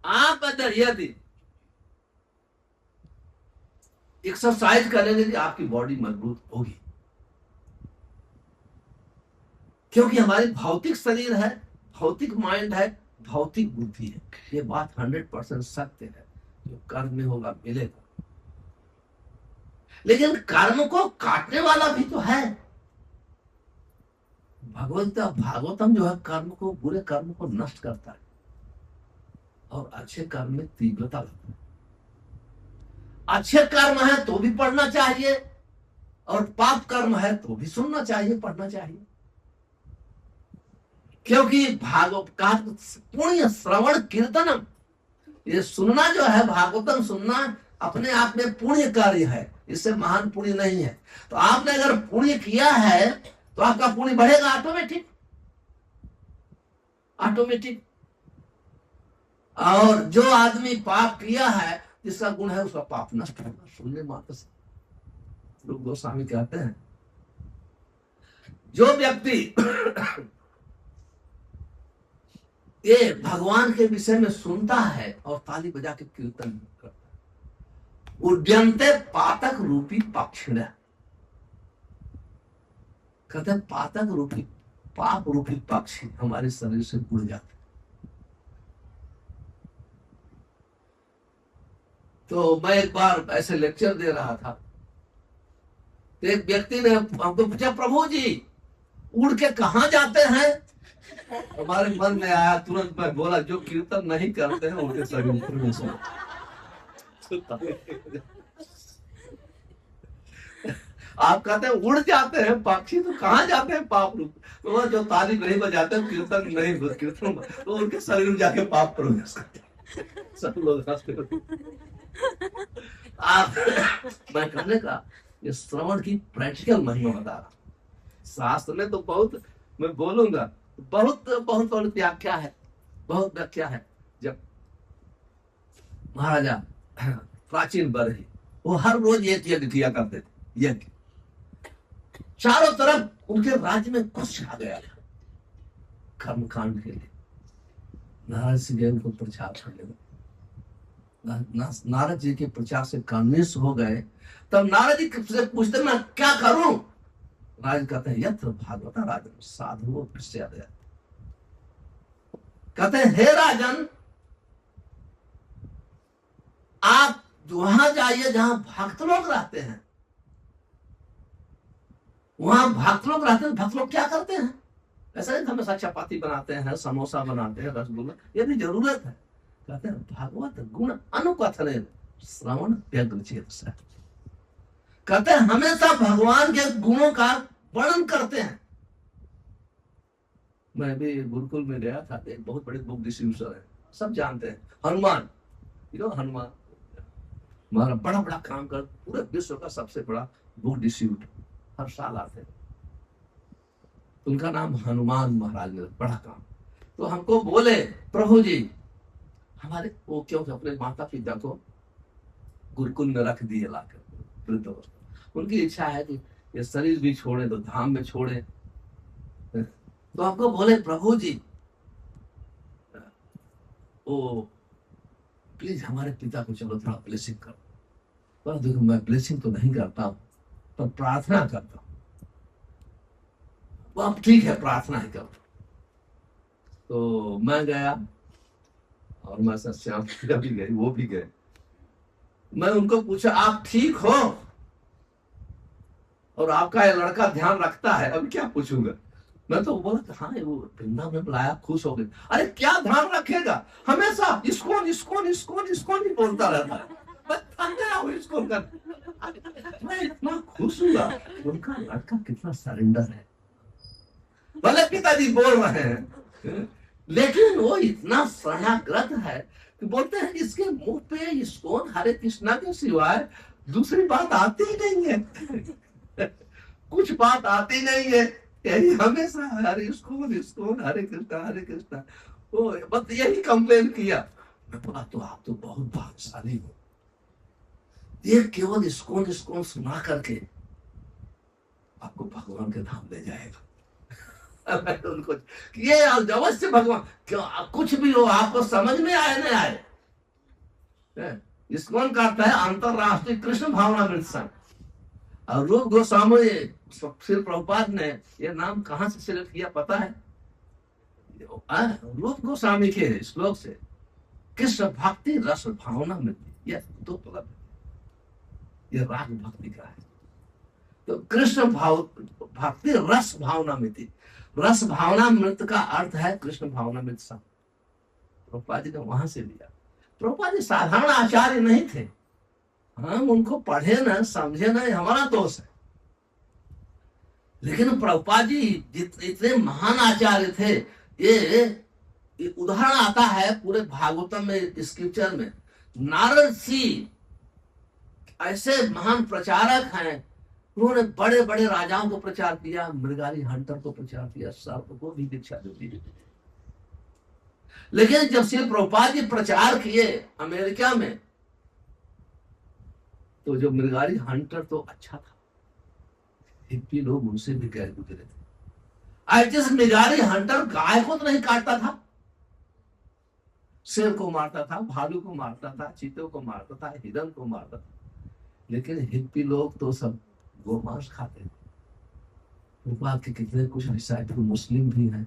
आप अगर यदि एक्सरसाइज करेंगे कि आपकी बॉडी मजबूत होगी, क्योंकि हमारी भौतिक शरीर है, भौतिक माइंड है, भौतिक बुद्धि है। ये बात 100% सत्य है। जो कर्म में होगा मिलेगा, लेकिन कर्म को काटने वाला भी तो है। भागवतम जो है कर्म को, बुरे कर्म को नष्ट करता है और अच्छे कर्म में तीव्रता लाता है। अच्छे कर्म है तो भी पढ़ना चाहिए, और पाप कर्म है तो भी सुनना चाहिए, पढ़ना चाहिए। क्योंकि भागवत का पुण्य श्रवण कीर्तनम, ये सुनना जो है, भागवतम सुनना अपने आप में पुण्य कार्य है, इससे महान पुण्य नहीं है। तो आपने अगर पुण्य किया है तो आपका पुण्य बढ़ेगा ऑटोमेटिक, ऑटोमेटिक। और जो आदमी पाप किया है, जिसका गुण है, उसका पाप नष्ट होगा सुनने मात्र से। लोग गोस्वामी कहते हैं जो व्यक्ति ये भगवान के विषय में सुनता है और ताली बजा के कीर्तन करता है, उद्यंते पातक रूपी पक्षिण, कहते हैं पातक रूपी, पाप रूपी पक्षी हमारे शरीर से उड़ जाते। तो मैं एक बार ऐसे लेक्चर दे रहा था, तो एक व्यक्ति ने हमको पूछा, प्रभु जी उड़ के कहां जाते हैं? हमारे मन में आया, तुरंत मैं बोला, जो कीर्तन नहीं करते हैं उनके शरीर में से आप कहते हैं उड़ जाते हैं पक्षी, तो कहां जाते हैं पाप रूप? तो जो ताली नहीं बजाते हैं, कीर्तन नहीं कीर्तन, तो उनके शरीर में जाके पाप प्रवेश करते हैं। सब लोग हंसते हैं। आप मैं कहने का ये श्रवण की प्रैक्टिकल महिमा बता रहा। शास्त्र में तो बहुत मैं बोलूंगा, बहुत बहुत बहुत व्याख्या है, बहुत व्याख्या है। जब महाराजा प्राचीन बरही, वो हर रोज एक यज्ञ किया करते थे। यज्ञ चारों तरफ उनके राज्य में कुछ छा गया था कर्मकांड के लिए। नारद जी उनको प्रचार करने लगे। नारद जी के प्रचार से कन्विंस हो गए। तब नारद जी से पूछते, मैं क्या करूं? राज कहते हैं, यत्र भागवता राजन साधुओं पश्चात। कहते हैं, हे राजन, आप वहां जाइए जहां भक्त लोग रहते हैं। वहां भक्त लोग रहते हैं। भक्त लोग क्या करते हैं? ऐसा नहीं हमेशा चपाती बनाते हैं, समोसा बनाते हैं, रसगुल्ला, ये भी जरूरत है। कहते हैं, भागवत गुण अनुकथन श्रवण व्यग्र चेत से। कहते हैं हमेशा भगवान के गुणों का वर्णन करते हैं। मैं भी गुरुकुल में गया था, एक बहुत बड़े बुक डिस्ट्रीब्यूटर है, सब जानते हैं, हनुमान। हनुमान हमारा बड़ा बड़ा काम कर, पूरे विश्व का सबसे बड़ा बुक डिस्ट्रीब्यूटर, हर साल आते हैं। उनका नाम हनुमान महाराज ने, बड़ा काम। तो हमको बोले, प्रभु जी हमारे वो क्यों अपने माता पिता को गुरुकुल में रख दिए लाकर वृद्ध अवस्था। उनकी इच्छा है कि ये शरीर भी छोड़े तो धाम में छोड़े। तो आपको बोले, प्रभु जी ओ प्लीज हमारे पिता को चलो थोड़ा ब्लेसिंग करो। पर देखो मैं ब्लेसिंग तो नहीं करता हूं, पर प्रार्थना करता हूं। वो अब ठीक है, प्रार्थना ही करो। तो मैं गया और मैं श्याम भी गई, वो भी गए। मैं उनको पूछा आप ठीक हो और आपका ये लड़का ध्यान रखता है? अब क्या पूछूंगा मैं, तो बोला हाँ वो वृंदावन में बुलाया, खुश हो गए। अरे क्या ध्यान रखेगा, हमेशा इस्कॉन इस्कॉन इस्कॉन इस्कॉन ही बोलता रहता है। मैं थक गया हूँ इस्कॉन का। मैं इतना खुश हुआ, उनका लड़का कितना सरेंडर है। भले पिताजी बोल रहे हैं लेकिन वो इतना शरणागत है कि बोलते हैं इसके मुंह पे इस्कॉन हरे कृष्णा के सिवाय दूसरी बात आती ही नहीं है। कुछ बात आती नहीं है, यही हमेशा हरे इस्कॉन इस्कॉन हरे कृष्णा। वो बस यही कंप्लेन किया। मैं बोला तो आप तो बहुत भाग्यशाली हो, ये केवल इस्कॉन इस्कॉन सुना करके आपको भगवान के धाम ले जाएगा। उनको ये अवश्य भगवान, क्यों कुछ भी हो आपको समझ में आए न आए। इस्कॉन करता है अंतरराष्ट्रीय कृष्ण भावनामृत संघ। और रूप गोस्वामी श्री प्रभुपाद ने ये नाम कहां से सिलेक्ट किया पता है? रूप गोस्वामी के श्लोक से, कृष्ण भक्ति रस भावनामृत, ये दो पद, ये राग भक्ति का है। तो कृष्ण भक्ति रस भावनामृत, रस भावनामृत का अर्थ है कृष्ण भावनामृत संघ। प्रभुपाद जी ने वहां से लिया। प्रभुपाद जी साधारण आचार्य नहीं थे, हम उनको पढ़े ना समझे ना, हमारा दोष है। लेकिन प्रभुपाद जी इतने महान आचार्य थे। ये उदाहरण आता है पूरे भागवतम में, स्क्रिप्चर में। नारद जी ऐसे महान प्रचारक हैं, उन्होंने बड़े बड़े राजाओं को प्रचार किया, मृगारी हंटर को प्रचार किया, सर्प को भी दीक्षा दी। लेकिन जब श्री प्रभुपाद जी प्रचार किए अमेरिका में, तो जो मृगारी हंटर तो अच्छा था, हिप्पी लोग उनसे भी गैर गुजरे थे। जिस मृगारी हंटर गाय को तो नहीं काटता था, शेर को मारता था, भालू को मारता था, चीतों को मारता था, हिरन को मारता था। लेकिन हिप्पी लोग तो सब गोमांस खाते थे। प्रभुपाद के कितने कुछ डिसाइपल मुस्लिम भी हैं,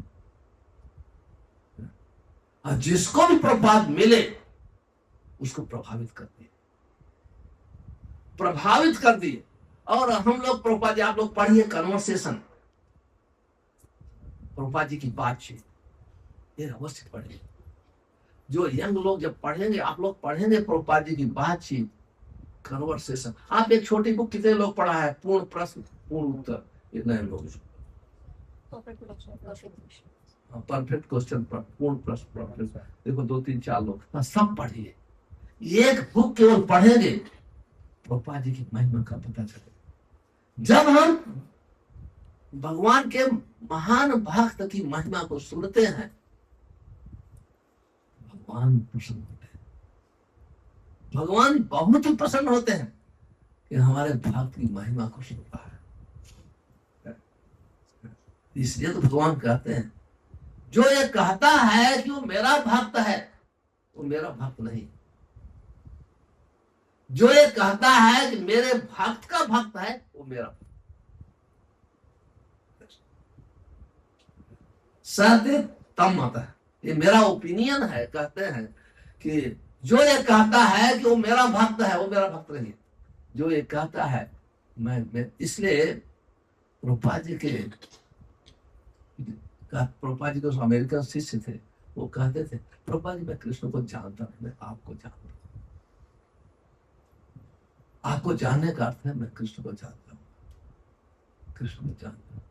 और जिसको भी प्रभुपाद मिले उसको प्रभावित कर दिए। और हम लोग प्रभुपाद जी, आप लोग पढ़िए कन्वर्सेशन, प्रभुपाद जी की बातचीत, ये अवश्य पढ़िए। जो यंग लोग जब पढ़ेंगे, आप लोग पढ़ेंगे प्रभुपाद जी की बातचीत, कन्वर्सेशन। आप एक छोटी बुक कितने लोग पढ़ा है, पूर्ण प्रश्न पूर्ण उत्तर, इतने लोग। परफेक्ट क्वेश्चन, पूर्ण प्रश्न, देखो 2 3 4 लोग, सब पढ़िए। एक बुक केवल पढ़ेंगे, प्रभुपाद जी की महिमा का पता चलेगा। जब हम भगवान के महान भक्त की महिमा को सुनते हैं, भगवान प्रसन्न होते हैं। भगवान बहुत ही प्रसन्न होते हैं कि हमारे भक्त की महिमा को सुनता है। इसलिए तो भगवान कहते हैं, जो ये कहता है कि वो मेरा भक्त है, वो मेरा भक्त नहीं। जो ये कहता है कि मेरे भक्त का भक्त है, वो मेरा सत्य तम मत है। ये मेरा ओपिनियन है। कहते हैं कि जो ये कहता है कि वो मेरा भक्त है, वो मेरा भक्त नहीं है। जो ये कहता है मैं इसलिए प्रभुपाद जी प्रभुपाद जी तो अमेरिकन शिष्य थे, वो कहते थे, प्रभुपाद जी मैं कृष्ण को जानता हूं, मैं आपको जानता हूं। आपको जानने का अर्थ है मैं कृष्ण को जानता हूं, कृष्ण को जानता हूं।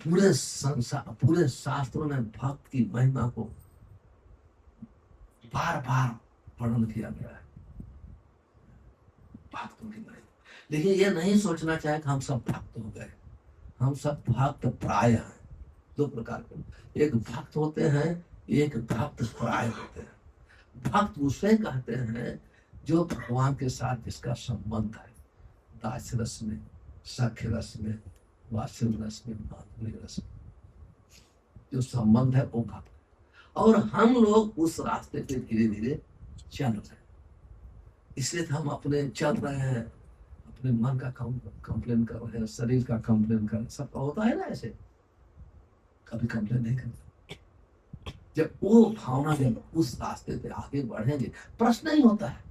पूरे संसार, पूरे शास्त्रों ने भक्त की महिमा को बार बार वर्णन किया गया है, भक्तों की महिमा। लेकिन ये नहीं सोचना चाहिए कि हम सब भक्त हो गए। हम सब भक्त प्राय हैं। 2 प्रकार के, एक भक्त होते हैं, एक भक्त प्राय होते हैं। भक्त उसे कहते हैं जो भगवान के साथ जिसका संबंध है, दास रस में, सख्य रस में, वात्सल्य रस में, माधुर्य रस में जो संबंध है, वो भक्त। और हम लोग उस रास्ते पे धीरे धीरे चल रहे हैं। इसलिए तो हम अपने चल रहे हैं, अपने मन का कंप्लेन कर रहे हैं, शरीर का कंप्लेन कर रहे हैं, सब होता है ना ऐसे, कभी कंप्लेन नहीं करता। जब वो भावना जब उस रास्ते पे आगे बढ़ेंगे, प्रश्न ही होता है,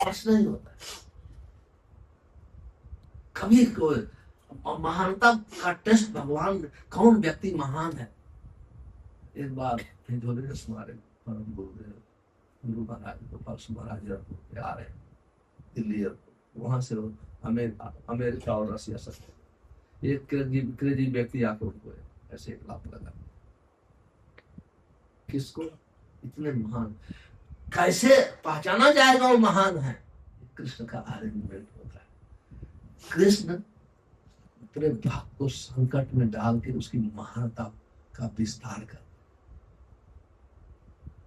प्रश्न ही होता है। कभी कोई महानता का टेस्ट, भगवान कौन व्यक्ति महान है। एक बार हमारे परम गुरुदेव गुरु महाराज गोपाल महाराज एयरपोर्ट पे आ रहे हैं, दिल्ली एयरपोर्ट, वहां से अमेरिका और रसिया सकते, एक क्रेजी व्यक्ति आकर उनको ऐसे एक लाभ लगा। किसको? इतने महान, कैसे पहचाना जाएगा वो महान है? कृष्ण का अरेंजमेंट होता है। कृष्ण अपने भक्त को संकट में डाल के उसकी महानता का विस्तार कर,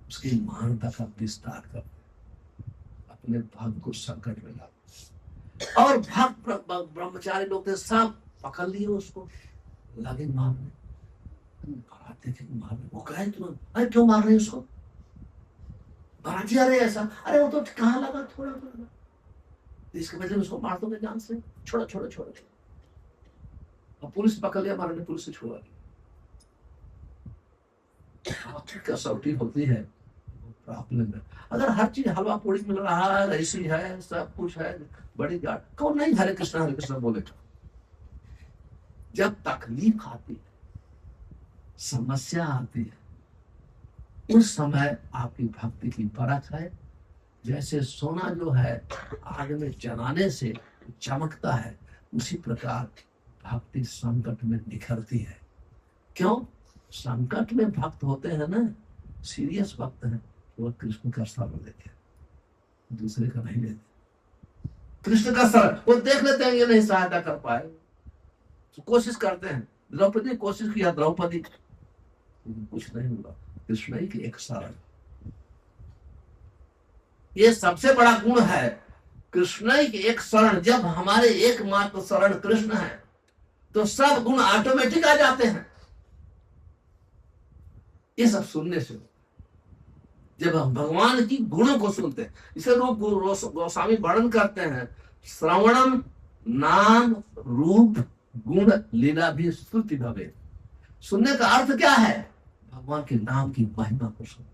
उसकी महानता का विस्तार कर, अपने भक्त को संकट में डाल। और भक्त ब्रह्मचारी लोग थे, सब पकड़ लिए उसको, लगे मारने, मारने। वो कहे तुम क्यों मार रहे उसको? महाराज अरे ऐसा, अरे वो तो कहाँ लगा, थोड़ा थोड़ा, इसके वजह उसको मार दो जान से, छोड़ा छोड़ा छोड़ा। अब पुलिस पकड़ लिया, मारने पुलिस से छोड़ा दिया। कसौटी होती है प्रॉब्लम है। अगर हर चीज हलवा पूरी मिल रहा है, ऐसी है, सब कुछ है, बड़ी गाड़, कौन नहीं हरे कृष्णा बोलेगा? जब तकलीफ आती है, समस्या आती है, उस समय आपकी भक्ति की परख है। जैसे सोना जो है आग में जलाने से चमकता है, उसी प्रकार भक्ति संकट में निखरती है। क्यों? संकट में भक्त होते हैं ना, सीरियस भक्त हैं, वो कृष्ण का शरण लेते हैं, दूसरे का नहीं लेते। कृष्ण का शरण वो देख लेते हैं ये नहीं सहायता कर पाए, तो कोशिश करते हैं। द्रौपदी ने कोशिश किया, द्रौपदी, कुछ नहीं हुआ। कृष्ण ही की एक शरण, ये सबसे बड़ा गुण है। कृष्ण ही की एक शरण, जब हमारे एकमात्र शरण कृष्ण है, तो सब गुण ऑटोमेटिक आ जाते हैं। ये सब सुनने से, जब हम भगवान की गुणों को सुनते हैं, इसे रूप गोस्वामी वर्णन करते हैं, श्रवणम नाम रूप गुण लीला भी स्तुति भवे। सुनने का अर्थ क्या है? भगवान के नाम की महिमा को सुनना।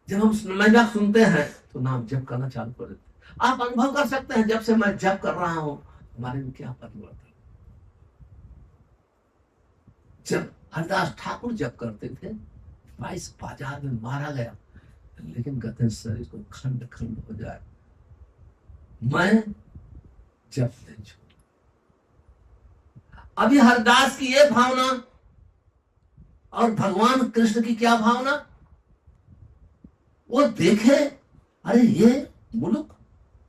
जब हम महिमा सुनते हैं तो नाम जप करना चालू कर देते हैं। आप अनुभव कर सकते हैं, जब से मैं जप कर रहा हूं हमारे में क्या परिवर्तन। जब हरदास ठाकुर जप करते थे, 22 बाजार में मारा गया, लेकिन कहते हैं शरीर को खंड खंड हो जाए, मैं जप नहीं छोड़ा। अभी हरदास की ये भावना और भगवान कृष्ण की क्या भावना, वो देखे, अरे ये मुल्क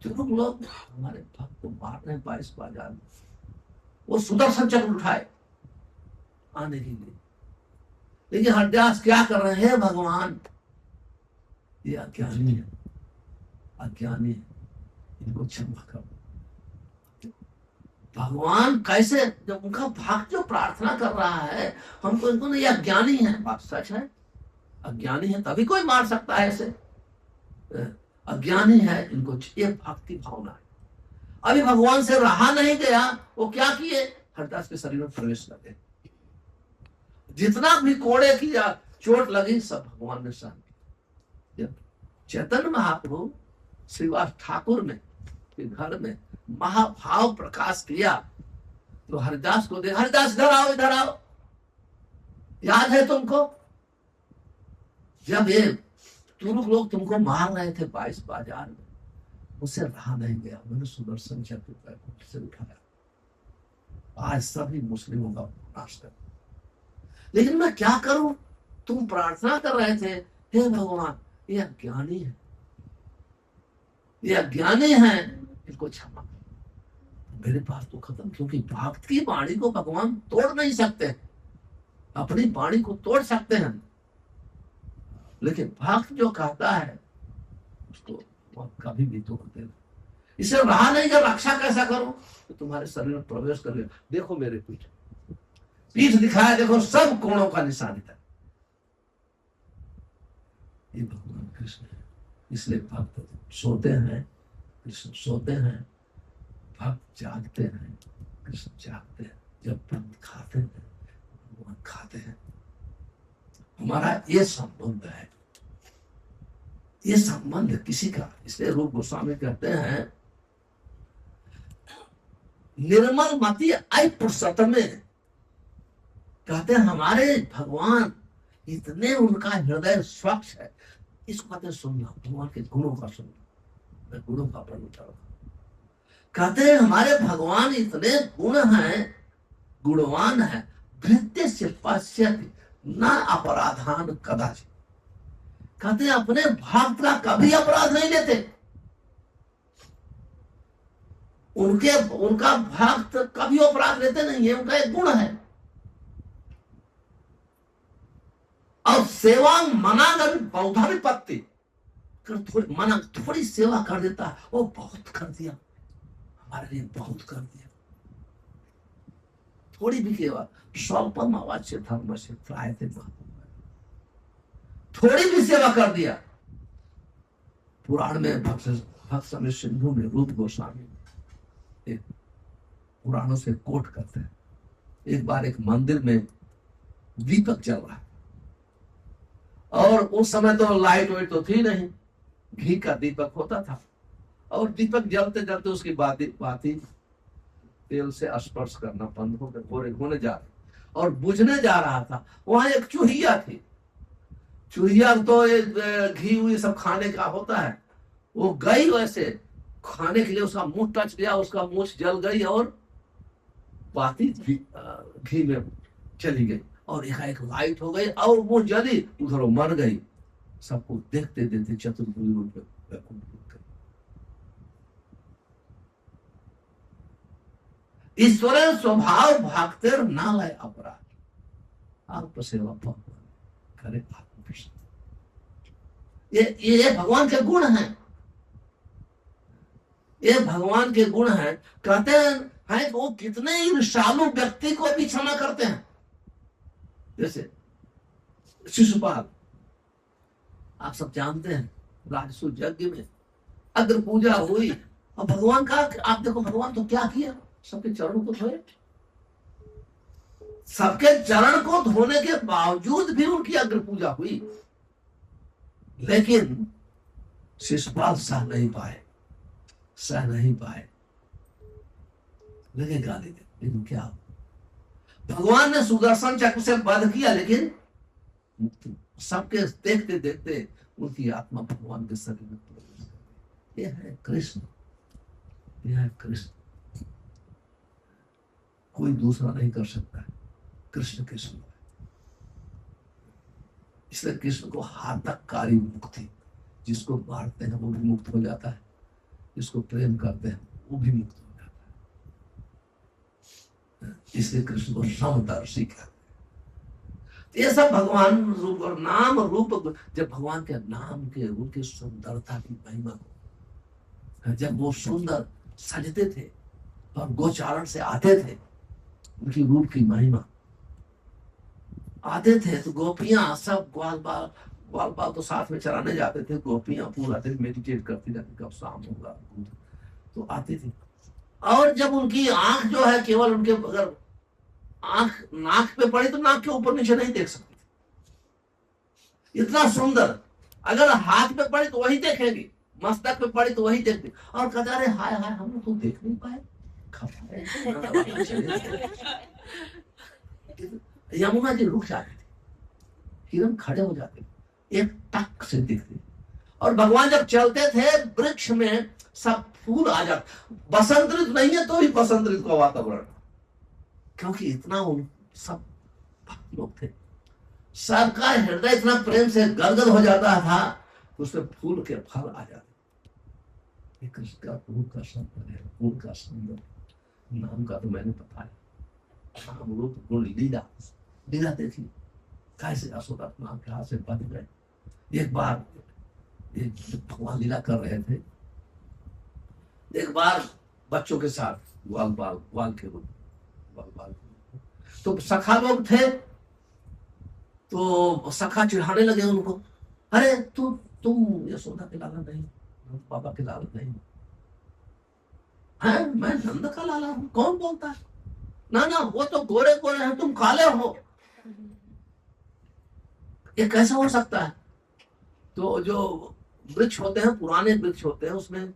जो लोग हमारे भक्त को मार रहे हैं 22 बाजार में, वो सुदर्शन चक्र उठाए आने के लिए, लेकिन हरदास क्या कर रहे हैं? भगवान ये अज्ञानी है, अज्ञानी है, इनको क्षमा करो। भगवान कैसे, जब उनका भक्त जो प्रार्थना कर रहा है, हमको इनको नहीं, अज्ञानी है, बात सच है, अज्ञानी है, तभी कोई मार सकता है ऐसे, अज्ञानी है, इनको ये भक्ति भावना है। अभी भगवान से रहा नहीं गया, वो क्या किए? हरदास के शरीर में प्रवेश कर गए। जितना भी कोड़े की या चोट लगी, सब भगवान ने सहन किया। जब चैतन्य महाप्रभु श्रीवास ठाकुर में के घर में महाभाव प्रकाश किया, तो हरिदास को देखा, हरिदास इधर आओ, इधर आओ, याद है तुमको जब ये तुम लोग तुमको मार रहे थे 22 बाजार में, उससे रहा नहीं गया, मैंने सुदर्शन चक्र से उठाया, आज सभी मुस्लिमों का नाश कर। लेकिन मैं क्या करूं? तुम प्रार्थना कर रहे थे, हे भगवान ये अज्ञानी है, ये अज्ञानी है, इनको क्षमा करो। मेरे पास तो खत्म, क्योंकि भक्त की वाणी को भगवान तोड़ नहीं सकते, अपनी वाणी को तोड़ सकते हैं, लेकिन भक्त जो कहता है उसको वो कभी भी तोड़ते नहीं। इसे रहा नहीं कर, रक्षा कैसा करूं? तो तुम्हारे शरीर में प्रवेश कर ले, देखो मेरे पीठ दिखाया, देखो सब कोणों का निशान है, ये भगवान कृष्ण है। इसलिए भक्त सोते हैं कृष्ण सोते हैं, भक्त जागते हैं, कृष्ण जागते हैं। जब भक्त खाते हैं, भगवान खाते हैं। हमारा ये संबंध है, ये संबंध किसी का। इसलिए रूप गोस्वामी कहते हैं निर्मल मति आई पुरुषोत्त में, कहते हैं हमारे भगवान इतने, उनका हृदय स्वच्छ है। इसको कहते हैं सुनना, भगवान के गुणों का सुनना। मैं गुणों का वर्णन कर रहा हूं। कहते हैं हमारे भगवान इतने गुण हैं, गुणवान है। भृत्य से पश्यति न अपराधान कदाचित, कहते हैं अपने भक्त का कभी अपराध नहीं लेते। उनका भक्त कभी अपराध लेते नहीं है, उनका एक गुण है। और सेवा मनागर बहुधा विपत्ति, मना थोड़ी सेवा कर देता है, वो बहुत कर दिया, हमारे लिए बहुत कर दिया। थोड़ी भी सेवा, स्वल्पम अवाच्य धर्म से त्रायते, थोड़ी भी सेवा कर दिया। पुराण में भक्त समय सिंधु में रूप गोस्वामी एक पुराणों से कोट करते हैं। एक बार एक मंदिर में दीपक जल रहा है, और उस समय तो लाइट वाइट तो थी नहीं, घी का दीपक होता था। और दीपक जलते जलते उसकी बाती तेल से स्पर्श करना बंद होने जा रही, और बुझने जा रहा था। वहां एक चूहिया थी। चूहिया तो घी हुई सब खाने का होता है, वो गई वैसे खाने के लिए, उसका मुंह टच किया, उसका मुंह जल गई और बाती घी में चली गई, और एक लाइट हो गई और वो जली, उधर मर गई। सबको देखते देखते चतुर्भुज रूप में ईश्वर स्वभाव भागतेर ना लय अपराध, अल्प सेवा करे आत्मविश्वास। ये भगवान के गुण हैं, ये भगवान के गुण हैं। कहते हैं वो कितने ईर्ष्यालु व्यक्ति को भी क्षमा करते हैं। जैसे शिशुपाल, आप सब जानते हैं, राजसु यज्ञ में अग्र पूजा हुई, और भगवान का आप देखो, भगवान तो क्या किया, सबके चरणों को धोए। सबके चरण को धोने के बावजूद भी उनकी अग्र पूजा हुई, लेकिन शिशुपाल सह नहीं पाए, लेकिन गाली दे। लेकिन क्या, भगवान ने सुदर्शन चक्र से वध किया, लेकिन सबके देखते देखते उनकी आत्मा भगवान के शरीर में प्रवेश कर गई। यह है कृष्ण, यह है कृष्ण। कोई दूसरा नहीं कर सकता है, कृष्ण के समान। इसलिए कृष्ण को हाथककारी मुक्ति, जिसको मारते हैं वो भी मुक्त हो जाता है, जिसको प्रेम करते हैं वो भी मुक्त हो जाता है। इसलिए कृष्ण को समदर्शी कहते हैं। ये सब भगवान रूप और नाम रूप, जब भगवान के नाम के रूप की सुंदरता की महिमा हो, जब वो सुंदर सजते थे और गोचारण से आते थे, उनकी रूप की महिमा आते थे, तो गोपियां सब ग्वाल बाल तो साथ में चराने जाते थे। गोपियां पूरा दिन मेडिटेट करती रहती, कब शाम होगा तो आती थी। और जब उनकी आंख जो है, केवल उनके अगर आंख नाक पे पड़ी तो नाक के ऊपर नीचे नहीं देख सकती, इतना सुंदर। अगर हाथ पे पड़ी तो वही देखेगी, मस्तक पे पड़ी तो वही देखती, और कहता रहे हाय हाय हम तो देख नहीं पाए। यमुना जी रुक जाती थी, हिरण खड़े हो जाते, एक टक से दिखते। और भगवान जब चलते थे वृक्ष में सब फूल आ जाते। बसंत ऋतु नहीं है तो भी बसंत ऋतु का वातावरण, क्योंकि इतना उन सब लोग थे, सबका हृदय इतना प्रेम से गदगद हो जाता था, उसमें फूल के फल आ जाते। कृष्ण का फूल का सुंदर है, फूल का सुंदर नाम का तो मैंने बताया। नाम रूप गुण लीला, लीला देखिए कैसे असुरत नाम के हाथ से बच गए। एक बार भगवान लीला कर रहे थे, एक बार बच्चों के साथ ग्वाल के रूप, तो सखा लोग थे, तो सखा चिढ़ाने लगे उनको, अरे तुम यशोदा के लाला नहीं, पापा के लाला नहीं, है मैं नंद का लाला हूं, कौन बोलता है? ना ना, वो तो गोरे गोरे हैं, तुम काले हो, ये कैसा हो सकता है? तो जो वृक्ष होते हैं, पुराने वृक्ष होते हैं, उसमें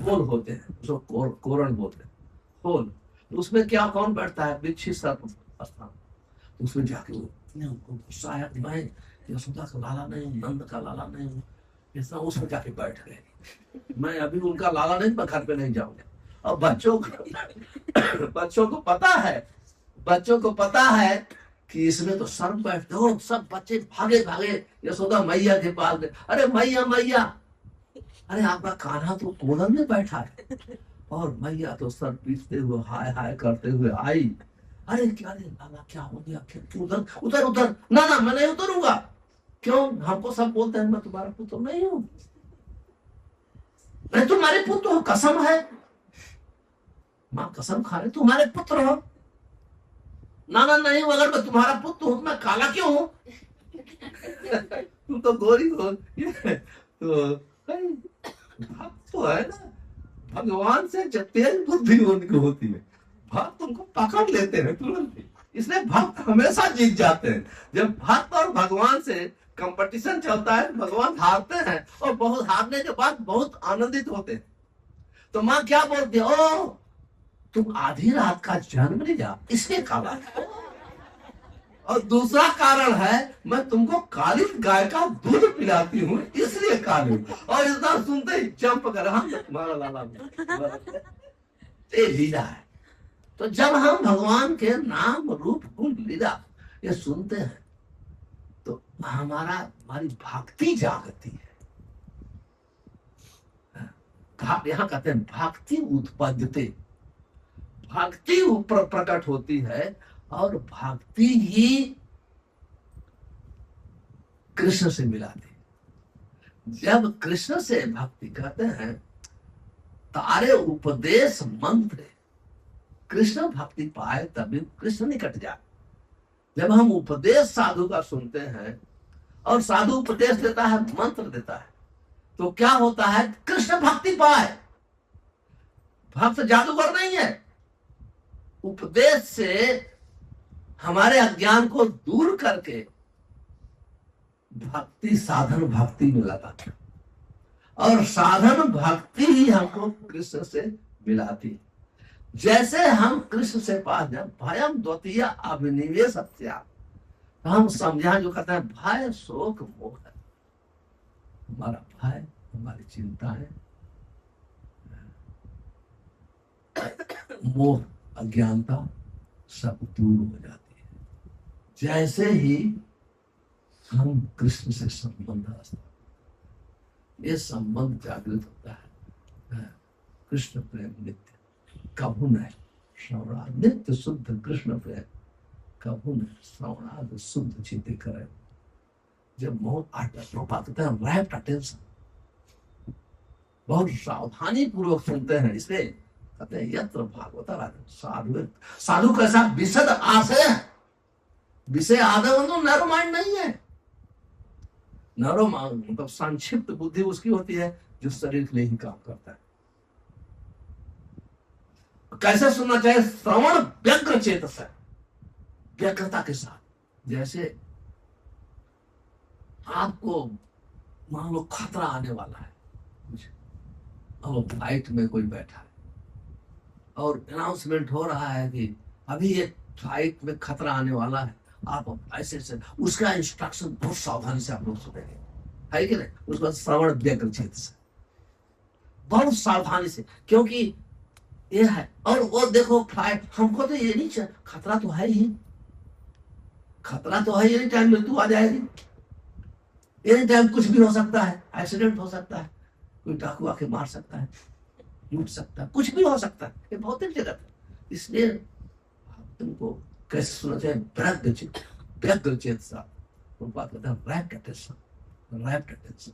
होल होते हैं, उसको कोरण बोलते हैं, होल। तो उसमें क्या कौन बैठता है? वृक्ष ही सर्प स्थान। तो उसमें जाके वो इतने उनको गुस्सा है कि मैं यशोदा का लाला नहीं हूँ, नंद का लाला नहीं हूँ, ऐसा उसमें जाके बैठ गए। मैं अभी उनका लाला नहीं, मैं घर पे नहीं जाऊंगा। और बच्चों को पता है कि इसमें तो सर्प बैठते हो, सब बच्चे भागे भागे यशोदा मैया के पास गए। अरे मैया मैया, अरे आपका कान्हा तो कोलन में बैठा है। और मैया तो सर पीटते हुए हाय हाय करते हुए आई। अरे क्या रे लाला, क्या हो गया? उधर उधर उधर, ना ना मैं नहीं उतरूंगा। क्यों? हमको सब बोलते हैं मैं तुम्हारा पुत्र नहीं हूं, मैं तुम्हारे पुत्र हो, कसम है, मां कसम खा रहे तुम्हारे पुत्र हो। ना ना नहीं, अगर मैं तुम्हारा पुत्र हूं मैं काला क्यों हूं? तुम तो गोरी हो। तो है ना, भगवान से जब तेज बुद्धि उनकी होती है, भक्त तुमको पकड़ लेते हैं तुरंत ही। इसलिए भक्त हमेशा जीत जाते हैं। जब भक्त और भगवान से कंपटीशन चलता है, भगवान हारते हैं और बहुत हारने के बाद बहुत आनंदित होते हैं। तो माँ क्या बोलती है? ओ तुम आधी रात का जन्म लिया इसलिए काला है। और दूसरा कारण है मैं तुमको काली गाय का दूध पिलाती हूँ इसलिए काली हूँ। और इतना सुनते ही चंप कर, हम तुम्हारा लाला लीला है। तो जब हम भगवान के नाम रूप गुण लीला ये सुनते हैं तो हमारी भक्ति जागती है। यहाँ कहते हैं भक्ति उत्पद्यते, भक्ति ऊपर प्रकट होती है और भक्ति ही कृष्ण से मिलाती। जब कृष्ण से भक्ति कहते हैं तारे उपदेश मंत्र, कृष्ण भक्ति पाए तभी कृष्ण निकट जाए। जब हम उपदेश साधु का सुनते हैं और साधु उपदेश देता है, मंत्र देता है, तो क्या होता है? कृष्ण भक्ति पाए। भक्त जादूगर नहीं है। उपदेश से हमारे अज्ञान को दूर करके भक्ति साधन भक्ति में लगाता है और साधन भक्ति ही हमको कृष्ण से मिलाती। जैसे हम कृष्ण से पास जाए, भयम द्वितीय अभिनिवेश तो हम समझा, जो कहते हैं भय शोक मोह है, हमारा भय हमारी चिंता है, मोह अज्ञानता सब दूर हो जाती है। जैसे ही हम कृष्ण से संबंध रखते, ये संबंध जागृत होता है। कृष्ण प्रेम नित्य कभू नहीं श्रवणाद, नित्य शुद्ध कृष्ण प्रेम कभू नहीं श्रवणाद शुद्ध चित्त करे। जब बहुत आते हैं रैप्ट अटेंशन, बहुत सावधानी पूर्वक सुनते हैं, इसलिए कहते हैं यत्र भागवत साधु। साधु कैसा? विशद आशय, विषय आदम तो नैरो माइंड नहीं है। नैरो मतलब संक्षिप्त बुद्धि उसकी होती है जो शरीर के लिए ही काम करता है। कैसे सुनना चाहिए? श्रवण व्यग्र चेत से, व्यग्रता के साथ। जैसे आपको मान लो खतरा आने वाला है, और फ्लाइट में कोई बैठा है और अनाउंसमेंट हो रहा है कि अभी ये फ्लाइट में खतरा आने वाला है, आप ऐसे से उसका इंस्ट्रक्शन बहुत सावधानी से आप लोग सुनेंगे, है कि नहीं? उसका श्रवण व्यग्र चेत से, बहुत सावधानी से, क्योंकि ये है। और वो देखो फ्लाइट, हमको तो ये नहीं चाहिए, खतरा तो है ही, खतरा तो है, एनी टाइम मृत्यु आ जाएगी, एनी टाइम कुछ भी हो सकता है, एक्सीडेंट हो सकता है, कोई डाकू आके मार सकता है, लूट सकता है, कुछ भी हो सकता है, ये भौतिक जगत है। इसलिए तुमको कैसे सुना चाहिए? व्यग्र चेत सा, बात कहते हैं रैप्ट अटेंशन, रैप्ट अटेंशन।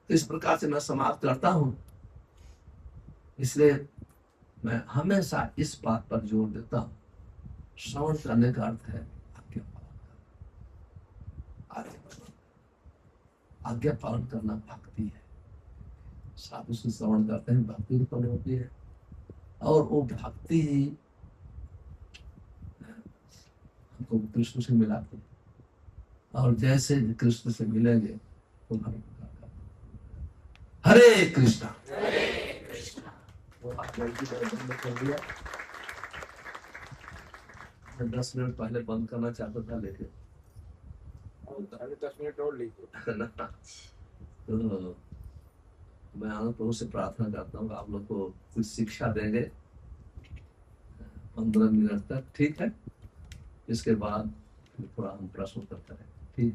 तो इस प्रकार से मैं समाप्त करता हूं। इसलिए मैं हमेशा इस बात पर जोर देता हूं, श्रवण करने का अर्थ है आज्ञा पालन करना भक्ति है। साधु से श्रवण करते हैं, भक्ति उत्पन्न होती है, और वो भक्ति हमको कृष्ण से मिलाती है, और जैसे कृष्ण से मिलेंगे तो हम हरे कृष्णा। वो जल्दी बंद कर दिया, मैं 10 मिनट पहले बंद करना चाहता था, लेकिन 10 मिनट और लीजिए। तो मैं आनंद प्रभु से प्रार्थना करता हूँ आप लोग को कुछ शिक्षा देंगे 15 मिनट तक, ठीक है? इसके बाद थोड़ा हम प्रश्न करते हैं, ठीक?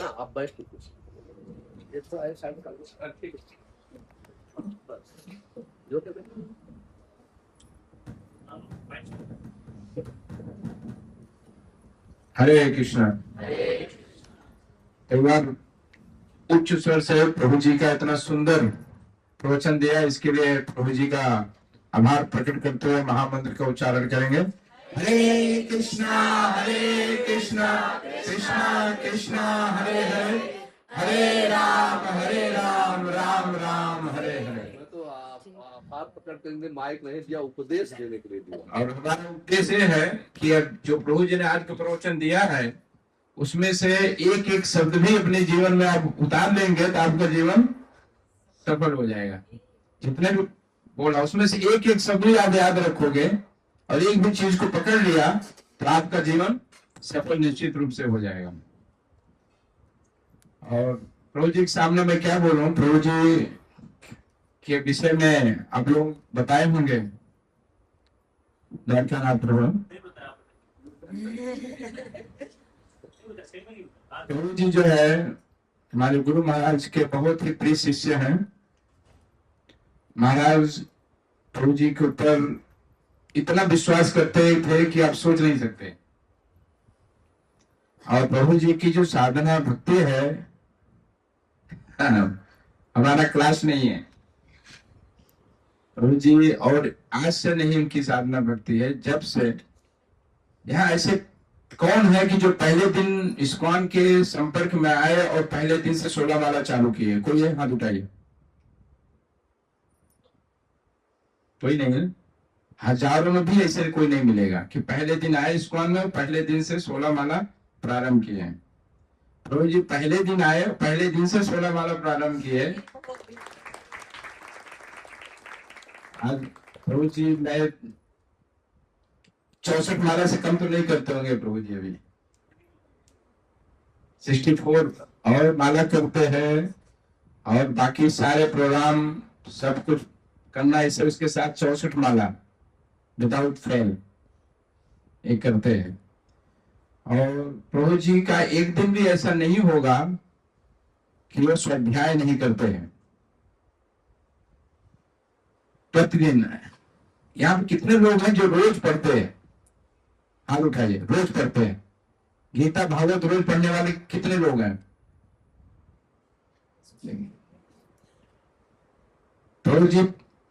आप बैठ के कुछ ठीक है, जो कहते हैं। हरे कृष्णा। एक बार उच्च स्वर से प्रभु जी का इतना सुंदर प्रवचन दिया, इसके लिए प्रभु जी का आभार प्रकट करते हुए महामंत्र का उच्चारण करेंगे। हरे कृष्णा कृष्णा कृष्णा हरे हरे, हरे राम राम राम हरे हरे। मैं तो आभार प्रकट करेंगे, माइक नहीं दिया, उपदेश देने के लिए दिया। और हमारा उद्देश्य ये है कि अब जो प्रभु जी ने आज का प्रवचन दिया है उसमें से एक एक शब्द भी अपने जीवन में आप उतार लेंगे तो आपका जीवन सफल हो जाएगा। जितने भी बोला उसमें से एक एक शब्द भी आप याद रखोगे और एक भी चीज को पकड़ लिया तो आपका जीवन सफल निश्चित रूप से हो जाएगा। और प्रभु जी के सामने मैं क्या बोलूं, प्रभु जी के विषय में आप लोग बताए होंगे। प्रभु प्रभु जी जो है हमारे गुरु महाराज के बहुत ही प्रिय शिष्य हैं। महाराज प्रभु जी के ऊपर इतना विश्वास करते थे कि आप सोच नहीं सकते। और प्रभु जी की जो साधना भक्ति है हमारा क्लास नहीं है। प्रभु जी और आज से नहीं उनकी साधना भक्ति है, जब से यहाँ ऐसे कौन है कि जो पहले दिन इस्कॉन के संपर्क में आए और पहले दिन से 16 माला चालू किए? कोई है? हाथ उठाइए। कोई नहीं है। हजारों में भी ऐसे कोई नहीं मिलेगा कि पहले दिन आए इस्कॉन में, पहले दिन से 16 माला प्रारंभ किए हैं। प्रभु जी पहले दिन आए, पहले दिन से 16 माला प्रारंभ किए। आज प्रभु जी मैं 64 माला से कम तो नहीं करते होंगे प्रभु जी, अभी 64 और माला करते हैं, और बाकी सारे प्रोग्राम सब कुछ करना है। उसके साथ 64 माला विदाउट फेल एक करते हैं। और प्रभु जी का एक दिन भी ऐसा नहीं होगा कि वो स्वाध्याय नहीं करते हैं। प्रतिदिन यहाँ पे कितने लोग हैं जो रोज पढ़ते हैं? हाथ उठाइए। रोज पढ़ते हैं गीता भागवत, रोज पढ़ने वाले कितने लोग हैं? प्रभु जी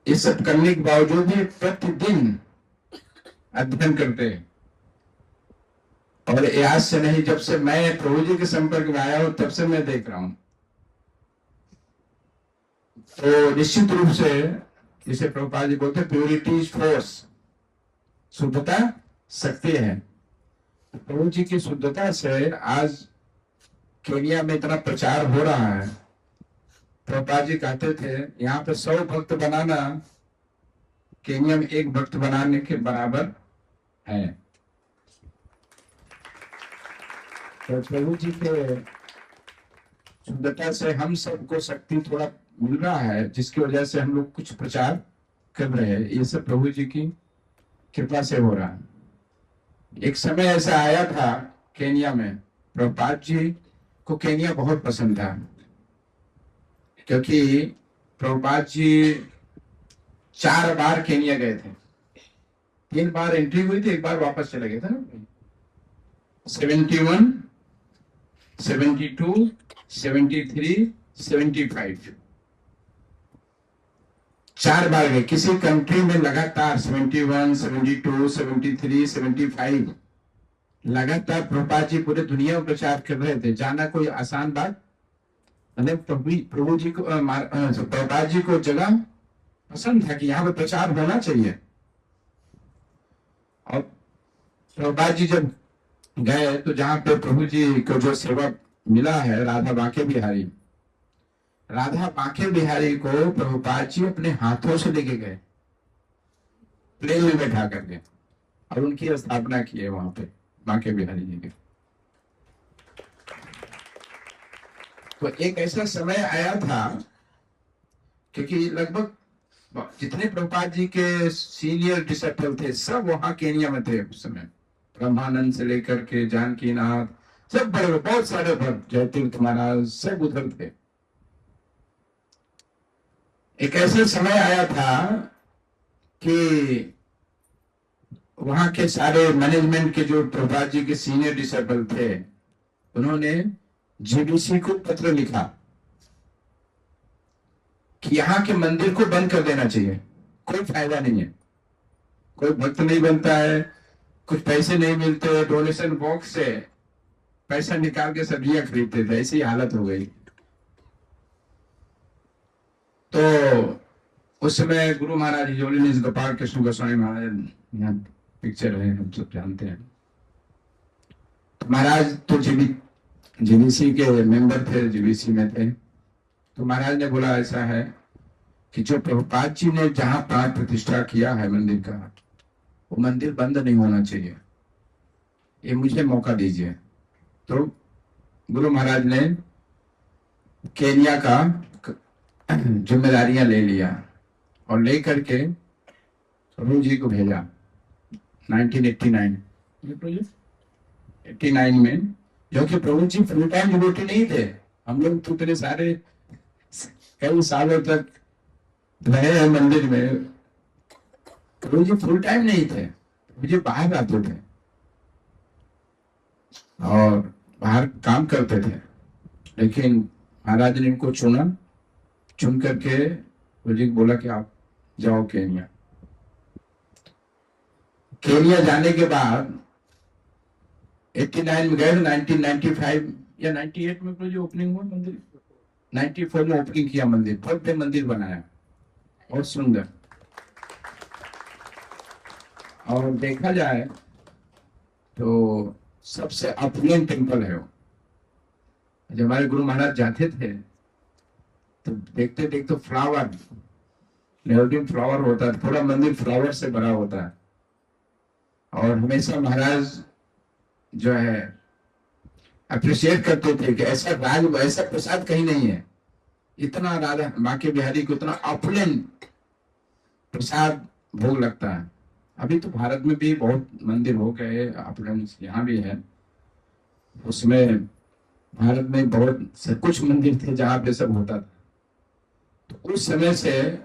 ये सब करने के बावजूद भी प्रतिदिन अध्ययन करते हैं। और आज से नहीं, जब से मैं प्रभु जी के संपर्क में आया हूं तब से मैं देख रहा हूं। तो निश्चित रूप से जिसे प्रभुपाद जी बोलते हैं प्योरिटी इज फोर्स, शुद्धता शक्ति है। प्रभु जी की शुद्धता से आज केनिया में इतना प्रचार हो रहा है। प्रभुपाद जी कहते थे यहाँ पे 100 भक्त बनाना केनिया में 1 भक्त बनाने के बराबर है। तो प्रभु जी के शुद्धता से हम सबको शक्ति थोड़ा मिल रहा है, जिसकी वजह से हम लोग कुछ प्रचार कर रहे हैं। ये सब प्रभु जी की कृपा से हो रहा है। एक समय ऐसा आया था केनिया में, प्रभुपाद जी को केनिया बहुत पसंद था, क्योंकि प्रभुपाद जी 4 बार केनिया गए थे। 3 बार एंट्री हुई थी, 1 बार वापस चले गए थे ना। 71, 72, 73, 75 4 बार गए किसी कंट्री में लगातार। 71, 72, 73, 75 लगातार प्रभुपाद जी पूरे दुनिया में प्रचार कर रहे थे। जाना कोई आसान बात मतलब प्रभु जी को प्रभुपाद जी को जगह पसंद था कि यहाँ पे प्रचार होना चाहिए। और प्रभुपाद जी जब गए तो जहाँ पे प्रभु जी को जो सेवा मिला है, राधा बांके बिहारी को प्रभुपाद जी अपने हाथों से लेके गए, प्लेन में बैठा करके, और उनकी स्थापना की है वहां पे बांके बिहारी जी के। तो एक ऐसा समय आया था क्योंकि लगभग जितने प्रभुपाद जी के सीनियर डिसिपल थे सब वहां केनिया में थे उस समय। ब्रह्मानंद से लेकर के जानकीनाथ, सब बड़े बहुत सारे भक्त, जयतीर्थ महाराज सब उधर थे। एक ऐसा समय आया था कि वहां के सारे मैनेजमेंट के जो प्रभुपाद जी के सीनियर डिसिपल थे, उन्होंने जीबीसी को पत्र लिखा कि यहाँ के मंदिर को बंद कर देना चाहिए, कोई फायदा नहीं है, कोई भक्त नहीं बनता है, कुछ पैसे नहीं मिलते, डोनेशन बॉक्स से पैसा निकाल के सब्जियां खरीदते थे, ऐसी हालत हो गई। तो उस समय गुरु महाराज जोलीनीस गोपाल कृष्ण गोस्वामी महाराज, यहाँ पिक्चर है, हम सब जानते हैं। तो महाराज तो जीबीसी के मेंबर थे, जीबीसी में थे। तो महाराज ने बोला ऐसा है कि जो प्रभुपाद जी ने जहां प्राण प्रतिष्ठा किया है मंदिर का, वो मंदिर बंद नहीं होना चाहिए, ये मुझे मौका दीजिए। तो गुरु महाराज ने केनिया का जिम्मेदारियां ले लिया और ले करके प्रभु जी को भेजा 1989 में, जो कि प्रभु जी फुल टाइम डिवोटी नहीं थे। हम लोग तो इतने सारे कई सालों तक रहे हैं मंदिर में, प्रभु जी फुल टाइम नहीं थे, प्रभु जी बाहर आते थे और बाहर काम करते थे। लेकिन महाराज ने इनको चुन करके प्रभु जी को बोला कि आप जाओ केनिया। केनिया जाने के बाद 89 में गए, 1995 या 98 में प्रभु जी ओपनिंग हुआ मंदिर, 94 में ओपनिंग किया मंदिर, भव्य मंदिर बनाया, बहुत सुंदर। और देखा जाए तो सबसे अपुलेंट टेम्पल है वो। जब हमारे गुरु महाराज जाते थे तो देखते देखते फ्लावर, नेवरिंग फ्लावर होता है, पूरा मंदिर फ्लावर से भरा होता है। और हमेशा महाराज जो है अप्रिशिएट करते थे कि ऐसा राज, ऐसा प्रसाद कहीं नहीं है, इतना राधा बांके बिहारी को इतना ऑपुलेंट प्रसाद भोग लगता है। अभी तो भारत में भी बहुत मंदिर हो गए, ऑपुलेंस यहाँ भी है। उसमें भारत में बहुत से कुछ मंदिर थे जहाँ पे सब होता था। तो उस समय से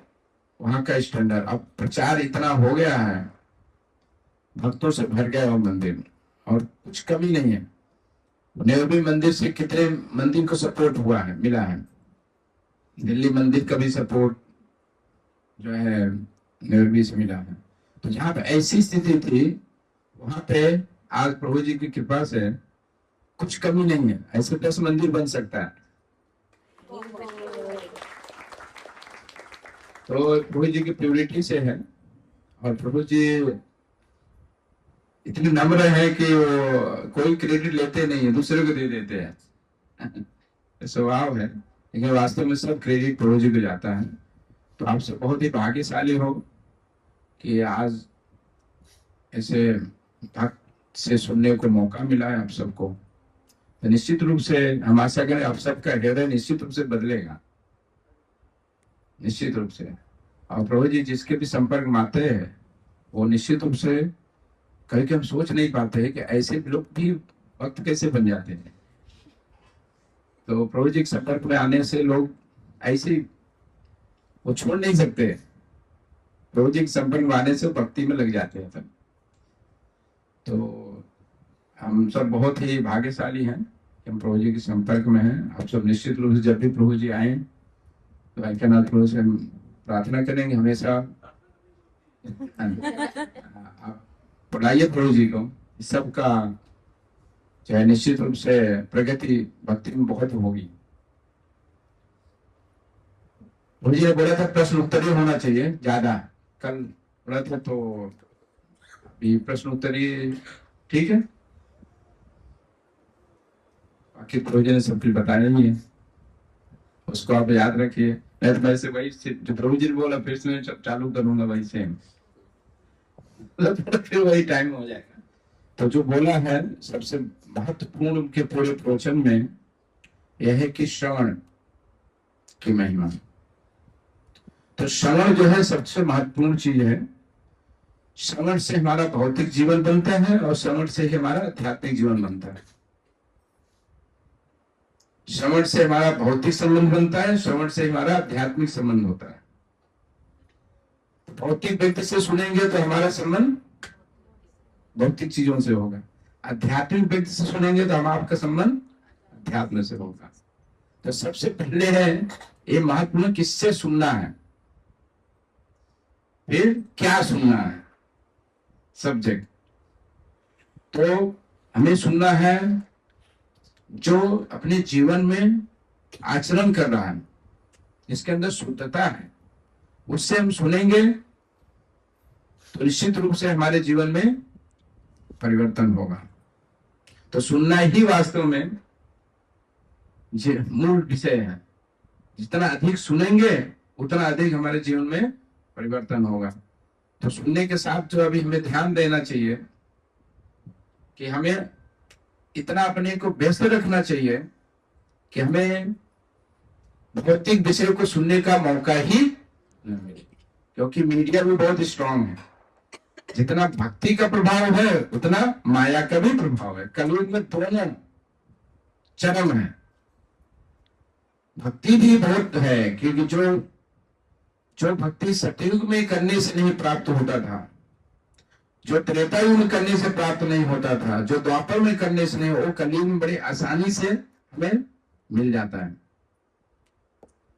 वहाँ का स्टैंडर्ड, अब प्रचार इतना हो गया है, भक्तों से भर गया वो मंदिर और कुछ कमी नहीं है। नेवरी मंदिर से कितने मंदिर को सपोर्ट हुआ है, मिला है। दिल्ली मंदिर का भी सपोर्ट जो है नेवरी से मिला है। तो जहाँ पे ऐसी स्थिति थी, वहां पे आज प्रभु जी की कृपा से कुछ कमी नहीं है, ऐसे 10 मंदिर बन सकता है। तो प्रभु जी की प्योरिटी से है। और प्रभु जी इतने नम्र है कि वो कोई क्रेडिट लेते नहीं है, दूसरे को दे देते हैं स्वभाव है, लेकिन वास्तव में सब क्रेडिट प्रभु जी को जाता है। तो आप सब बहुत ही भाग्यशाली हो कि आज ऐसे भक्त से सुनने को मौका मिला है आप सबको। तो निश्चित रूप से हम आशा करें आप सबका हृदय निश्चित रूप से बदलेगा, निश्चित रूप से। और प्रभु जी जिसके भी संपर्क में आते हैं वो निश्चित रूप से, कहीं हम सोच नहीं पाते हैं कि ऐसे लोग भी भक्त कैसे बन जाते हैं। तो प्रभु जी के संपर्क में आने से लोग ऐसे वो छोड़ नहीं सकते, प्रभु जी के संपर्क में आने से भक्ति में लग जाते हैं तब। तो हम सब बहुत ही भाग्यशाली हैं कि हम प्रभु जी के संपर्क में हैं। आप सब निश्चित रूप से जब भी प्रभु जी आए तो ऐक्यनाथ प्रभु से हम प्रार्थना करेंगे हमेशा, आप बुलाइए प्रभु जी को, सबका चाहे निश्चित रूप से प्रगति भक्ति में बहुत होगी। मुझे बोला था प्रश्न उत्तरीय होना चाहिए ज्यादा, कल बोला था, तो अभी प्रश्न उत्तरीय ठीक है। बाकी प्रभु जी ने सब कुछ बताया ही है, उसको आप याद रखिए। नहीं तो वैसे वही जो प्रभु जी ने बोला फिर से मैं चालू करूंगा वही सेम, फिर वही टाइम हो जाएगा। तो जो बोला है सबसे महत्वपूर्ण के पूरे प्रवचन में यह है कि श्रवण की महिमा। तो श्रवण जो है सबसे महत्वपूर्ण चीज है। श्रवण से हमारा भौतिक जीवन बनता है और श्रवण से ही हमारा आध्यात्मिक जीवन बनता है। श्रवण से हमारा भौतिक संबंध बनता है, श्रवण से हमारा आध्यात्मिक संबंध होता है। भौतिक व्यक्ति से सुनेंगे तो हमारा संबंध भौतिक चीजों से होगा, आध्यात्मिक व्यक्ति से सुनेंगे तो हम आपका संबंध अध्यात्म से होगा। तो सबसे पहले है ये महत्वपूर्ण किससे सुनना है, फिर क्या सुनना है सब्जेक्ट। तो हमें सुनना है जो अपने जीवन में आचरण कर रहा है, इसके अंदर शुद्धता है, उससे हम सुनेंगे तो निश्चित रूप से हमारे जीवन में परिवर्तन होगा। तो सुनना ही वास्तव में मूल विषय है। जितना अधिक सुनेंगे उतना अधिक हमारे जीवन में परिवर्तन होगा। तो सुनने के साथ जो अभी हमें ध्यान देना चाहिए कि हमें इतना अपने को व्यस्त रखना चाहिए कि हमें भौतिक विषय को सुनने का मौका ही न मिले, क्योंकि मीडिया भी बहुत स्ट्रांग है। जितना भक्ति का प्रभाव है उतना माया का भी प्रभाव है। कलयुग में दोनों चरम है। भक्ति भी बहुत है, क्योंकि जो भक्ति सतयुग में करने से नहीं प्राप्त होता था, जो त्रेता युग में करने से प्राप्त नहीं होता था, जो द्वापर में करने से नहीं, वो कलयुग में बड़ी आसानी से हमें मिल जाता है।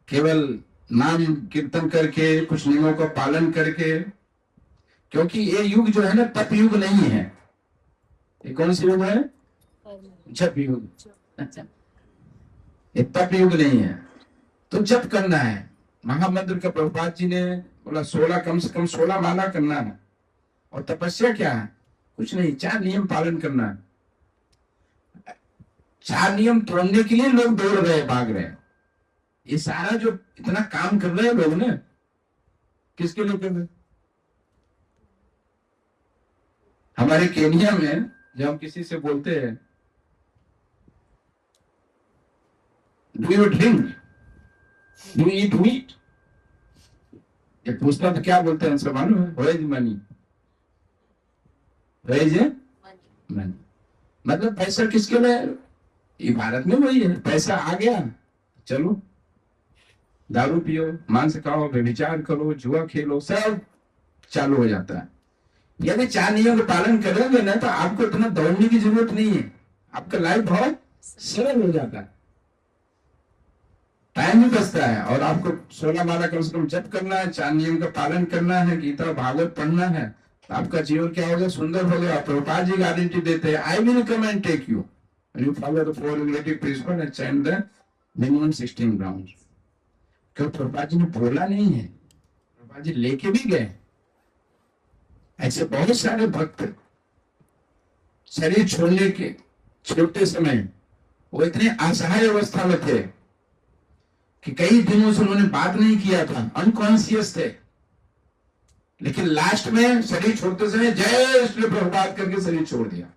केवल नाम कीर्तन करके, कुछ नियमों का पालन करके। क्योंकि ये युग जो है ना तप युग नहीं है। ये कौन सी युग है? जप युग। ये तप युग नहीं है। तो जप करना है। महामंत्र का प्रभुपाद जी ने बोला 16 कम से कम 16 माला करना है। और तपस्या क्या है? कुछ नहीं, 4 नियम पालन करना है। 4 नियम तोड़ने के लिए लोग दौड़ रहे, भाग रहे। ये सारा जो इतना काम कर रहे हैं लोग ना, किसके लिए कर रहे? हमारे केनिया में जब हम किसी से बोलते हैं do you drink, do eat meat, ये पूछता तो क्या बोलते हैं उनसे मालूम है? वेज मनी, वेज मनी। मतलब पैसा किसके लिए? ये भारत में वही है, पैसा आ गया चलो दारू पियो, मांस खाओ, व्यभिचार करो, जुआ खेलो, सब चालू हो जाता है। यदि 4 नियम का पालन करोगे ना तो आपको इतना दौड़ने की जरूरत नहीं है। आपका लाइफ बहुत सरल हो जाता है, टाइम भी बचता है। और आपको 16 माला कम से कम जप करना है, 4 नियम का पालन करना है, गीता भागवत पढ़ना है, तो आपका जीवन क्या होगा? सुंदर हो गया। प्रभुपाद जी गारंटी देते हैं, I will come and take you you follow the 4 regulative principle and chant the minimum 16 rounds. क्योंकि प्रभुपाद जी ने बोला नहीं है, प्रभुपाद जी लेके भी गए। ऐसे बहुत सारे भक्त शरीर छोड़ने के छोटे समय वो इतने असहाय अवस्था में थे कि कई दिनों से उन्होंने बात नहीं किया था, अनकॉन्शियस थे। लेकिन लास्ट में शरीर छोड़ते समय जय श्री प्रभुपाद करके शरीर छोड़ दिया।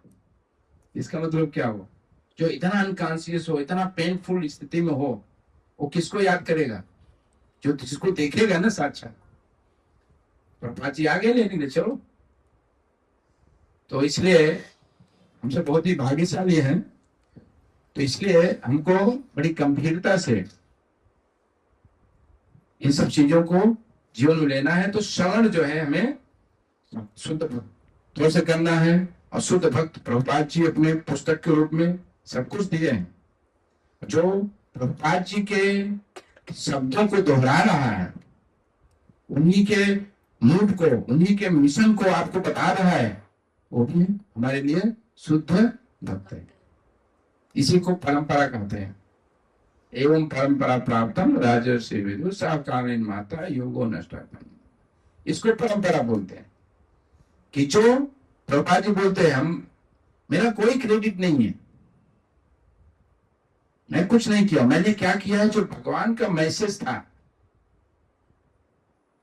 इसका मतलब क्या हुआ? जो इतना अनकॉन्शियस हो, इतना पेनफुल स्थिति में हो, वो किसको याद करेगा? जो जिसको देखेगा ना साक्षात। प्रभुपाद जी आगे ले लेंगे चलो। तो इसलिए हमसे बहुत ही भाग्यशाली हैं। तो इसलिए हमको बड़ी गंभीरता से इन सब चीजों को जीवन में लेना है। तो श्रवण जो है हमें शुद्ध भक्तों से करना है। और शुद्ध भक्त प्रभुपाद जी अपने पुस्तक के रूप में सब कुछ दिए हैं। जो प्रभुपाद जी के शब्दों को दोहरा रहा है, उन्हीं के मूड को, उन्हीं के मिशन को आपको बता रहा है, वो भी हमारे लिए शुद्ध भक्त है। इसी को परंपरा कहते हैं। एवं परंपरा प्राप्तम राजर्षि विदु साकालीन माता योगो नष्टात्म, इसको परंपरा बोलते हैं। कि जो प्रभुपाद जी बोलते हैं, हम मेरा कोई क्रेडिट नहीं है, मैं कुछ नहीं किया, मैंने क्या किया है, जो भगवान का मैसेज था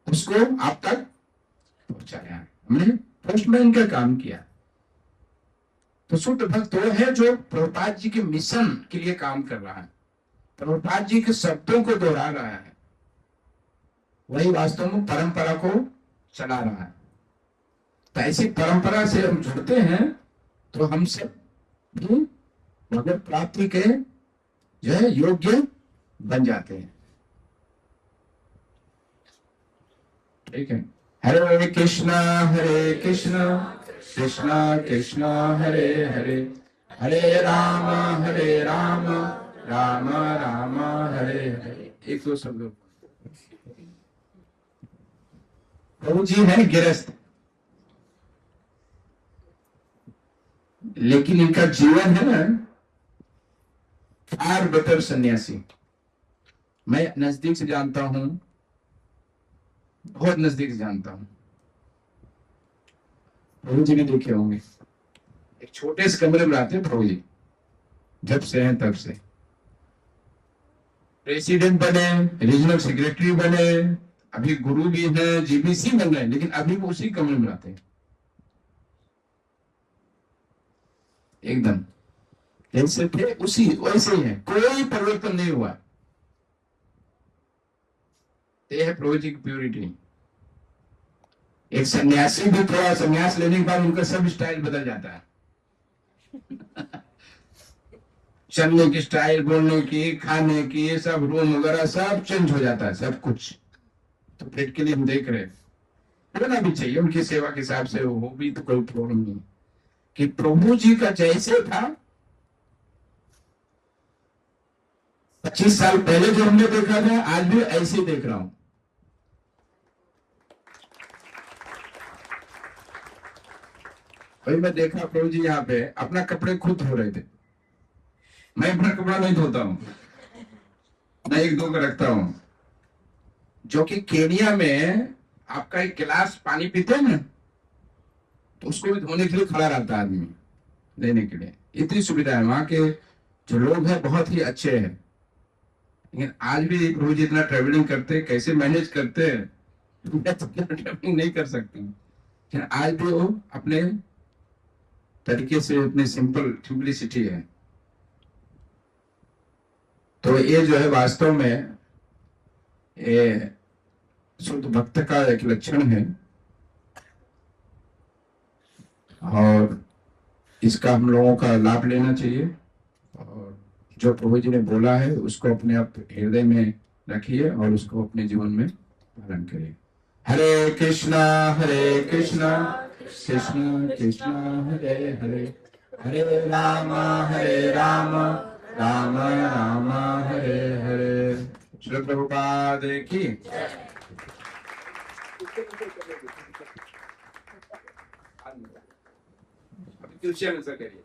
उसको आप तक पहुंचाया है, हमने पोस्टमैन का काम किया। तो शुद्ध भक्त वो है जो प्रभुपाद जी के मिशन के लिए काम कर रहा है, प्रभुपाद जी के शब्दों को दोहरा रहा है, वही वास्तव में परंपरा को चला रहा है। तो ऐसी परंपरा से हम जुड़ते हैं तो हम सब भी भगवत प्राप्ति के जो है योग्य बन जाते हैं। ठीक है। हरे कृष्णा कृष्णा कृष्णा हरे हरे, हरे राम राम राम हरे हरे। एक दो शब्द। प्रभु जी है गिरस्थ, लेकिन इनका जीवन है ना फार बेटर सन्यासी। मैं नजदीक से जानता हूं, बहुत नजदीक से जानता हूं। प्रभु जी ने देखे होंगे, एक छोटे से कमरे में रहते हैं प्रभु जी, जब से हैं तब से। प्रेसिडेंट बने, रीजनल सेक्रेटरी बने, अभी गुरु भी हैं, जीबीसी बन रहे हैं, लेकिन अभी वो उसी कमरे में रहते हैं एकदम जैसे थे उसी वैसे ही है, कोई परिवर्तन नहीं हुआ। ये है प्रभु जी की प्योरिटी। एक सन्यासी भी थोड़ा सन्यास लेने के बाद उनका सब स्टाइल बदल जाता है चलने की स्टाइल, बोलने की, खाने की, ये सब रूम वगैरह सब चेंज हो जाता है, सब कुछ। तो पेट के लिए हम देख रहे हैं, होना भी चाहिए उनकी सेवा के हिसाब से, हो भी तो कोई प्रॉब्लम नहीं। कि प्रभु जी का जैसे था 25 साल पहले जो हमने देखा था, आज भी ऐसे ही देख रहा हूं। भाई मैं देखा प्रभु जी यहाँ पे अपना कपड़े खुद धो रहे थे। मैं अपना कपड़ा नहीं धोता हूं, मैं एक दो को रखता हूं। जो कि केनिया में आपका एक गिलास पानी पीते हैं ना, तो उसको भी धोने के लिए खड़ा रहता है आदमी देने के लिए। इतनी सुविधा है वहां के जो लोग हैं, बहुत ही अच्छे हैं। लेकिन आज भी प्रभु जी इतना ट्रेवलिंग करते, कैसे मैनेज करते हैं, मैं तो ट्रेवलिंग नहीं कर सकती। लेकिन आज भी वो अपने तरीके से, अपने सिंपलिसिटी है। तो ये जो है वास्तव में ये शुद्ध भक्त का एक लक्षण है, और इसका हम लोगों का लाभ लेना चाहिए। और जो प्रभु जी ने बोला है उसको अपने आप हृदय में रखिए और उसको अपने जीवन में पालन करिए। हरे कृष्णा कृष्णा कृष्णा हरे हरे, हरे राम राम राम हरे हरे। श्री प्रभुपाद की। क्वेश्चन आंसर करिए,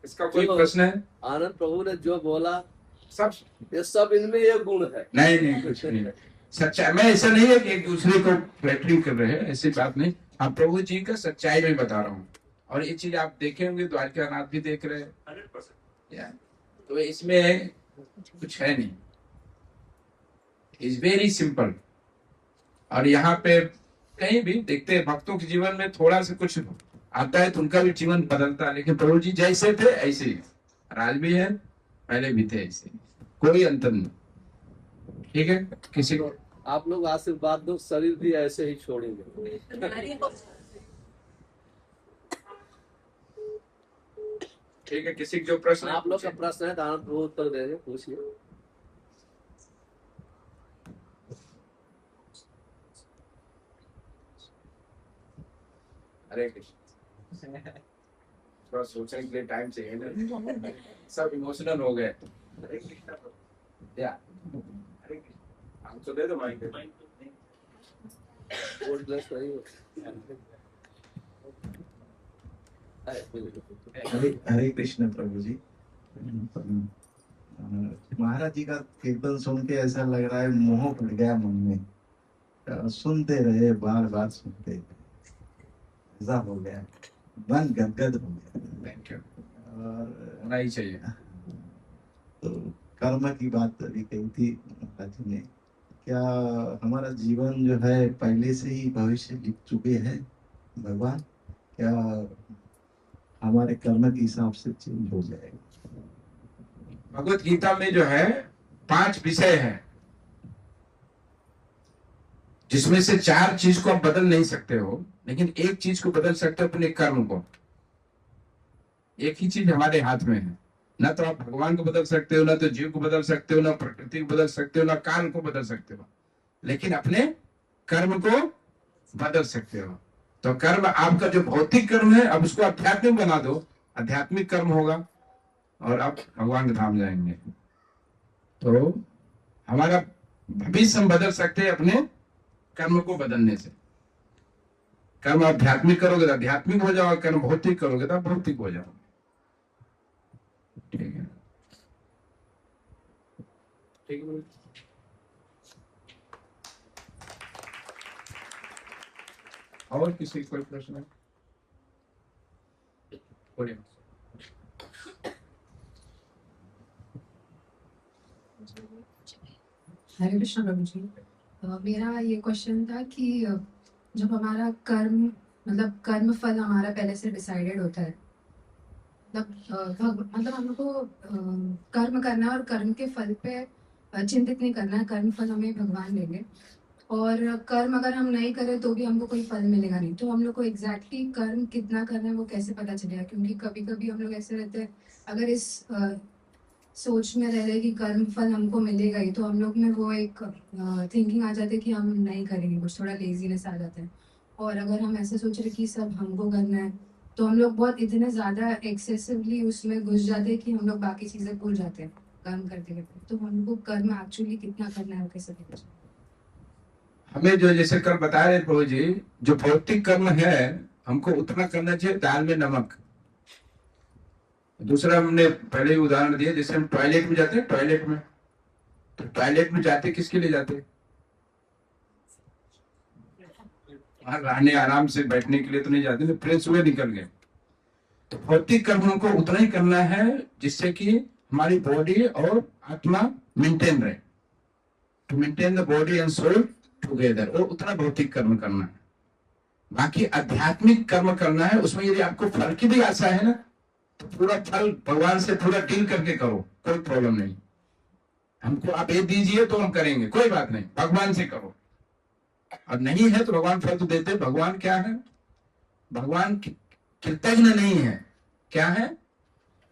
इसका कोई प्रश्न है? आनंद प्रभु ने जो बोला सब ये सब इनमें ये गुण है। नहीं कुछ नहीं। सच्चाई में ऐसा नहीं है कि एक दूसरे को फ्लैटरिंग कर रहे हैं, ऐसी बात नहीं। हम प्रभु जी का सच्चाई में बता रहा हूँ। और ये चीज आप देखे होंगे, द्वारकानाथ भी देख रहे हैं 100%। तो इसमें कुछ है नहीं, इज वेरी सिंपल। और यहाँ पे कहीं भी देखते हैं भक्तों के जीवन में थोड़ा सा कुछ आता है तो उनका भी जीवन बदलता है। लेकिन प्रभु जी जैसे थे ऐसे ही, आज भी है, पहले भी थे ऐसे, कोई अंतर नहीं। ठीक है, किसी को आप लोग आशीर्वाद दो, शरीर भी ऐसे ही छोड़ेंगे। ठीक है, किसी जो प्रश्न आप लोग का प्रश्न है तो आनंद प्रभु उत्तर देंगे, पूछिए। हरे कृष्ण। थोड़ा सोचने के लिए टाइम चाहिए ना, सब इमोशनल हो गए। हरे कृष्ण या हरे कृष्ण। हम तो दे दो माइक। हरे कृष्ण प्रभु जी। महाराज जी का कीर्तन सुन के ऐसा लग रहा है मोह पड़ गया मन में, सुनते रहे, बार बार सुनते रहे, ऐसा हो गया, मन गदगद हो गया। Thank you. और होना ही चाहिए। तो कर्म की बात अभी कही थी महाराज जी ने, क्या हमारा जीवन जो है पहले से ही भविष्य लिख चुके हैं भगवान, क्या हमारे कर्म के हिसाब से चेंज हो जाएगा? भगवत गीता में जो है 5 विषय है, जिसमें से 4 चीज को आप बदल नहीं सकते हो, लेकिन एक चीज को बदल सकते हो, अपने कर्म को। एक ही चीज हमारे हाथ में है, ना तो आप भगवान को बदल सकते हो, ना तो जीव को बदल सकते हो, ना प्रकृति को बदल सकते हो, ना काल को बदल सकते हो, लेकिन अपने कर्म को बदल सकते हो। तो कर्म आपका जो भौतिक कर्म है, अब उसको आध्यात्मिक बना दो, आध्यात्मिक कर्म होगा और आप भगवान के धाम जाएंगे। तो हमारा भविष्य हम बदल सकते हैं अपने कर्म को बदलने से। कर्म आध्यात्मिक करोगे तो आध्यात्मिक हो जाओगे, कर्म भौतिक करोगे तो भौतिक हो जाओगे। ठीक है, ठीक है। और किसी कोई प्रश्न है? बोलिए। हरे कृष्ण प्रभु जी। मेरा ये क्वेश्चन था कि जब हमारा कर्म मतलब कर्म फल हमारा पहले से डिसाइडेड होता है, मतलब हमको कर्म करना है और कर्म के फल पे चिंतित नहीं करना है, कर्म फल हमें भगवान देंगे। और कर्म अगर हम नहीं करें तो भी हमको कोई फल मिलेगा नहीं। तो हम लोग को एग्जैक्टली कर्म कितना करना है वो कैसे पता चलेगा? क्योंकि कभी कभी हम लोग ऐसे रहते हैं, अगर इस सोच में रह रहे कि कर्म फल हमको मिलेगा ही, तो हम लोग में वो एक थिंकिंग आ जाती है कि हम नहीं करेंगे, कुछ थोड़ा लेजीनेस आ जाता है। और अगर हम ऐसे सोच रहे कि सब हमको करना है, तो हम लोग बहुत इतने ज़्यादा एक्सेसिवली उसमें घुस जाते हैं कि हम लोग बाकी चीज़ें भूल जाते हैं कर्म करते करते। तो हमको कर्म एक्चुअली कितना करना है वो कैसे पता चलेगा? हमें जो जैसे कल बता रहे प्रभु जी, जो भौतिक कर्म है हमको उतना करना चाहिए दाल में नमक। दूसरा हमने पहले ही उदाहरण दिया, जैसे हम टॉयलेट में जाते हैं, टॉयलेट में तो टॉयलेट में जाते किसके लिए जाते? वहां रहने आराम से बैठने के लिए तो नहीं जाते, तो फ्रेश हुए निकल गए। तो भौतिक कर्म हमको उतना ही करना है जिससे कि हमारी बॉडी और आत्मा मेंटेन रहे, to maintain the body and soul together, और उतना भौतिक कर्म करना है। बाकी आध्यात्मिक कर्म करना है, उसमें यदि आपको फल की भी आशा है ना, तो पूरा फल भगवान से पूरा डील करके करो, कोई प्रॉब्लम नहीं। हमको आप ये दीजिए तो हम करेंगे, कोई बात नहीं, भगवान से करो। और नहीं है तो भगवान फल तो देते। भगवान क्या है? भगवान कृतज्ञ नहीं है, क्या है?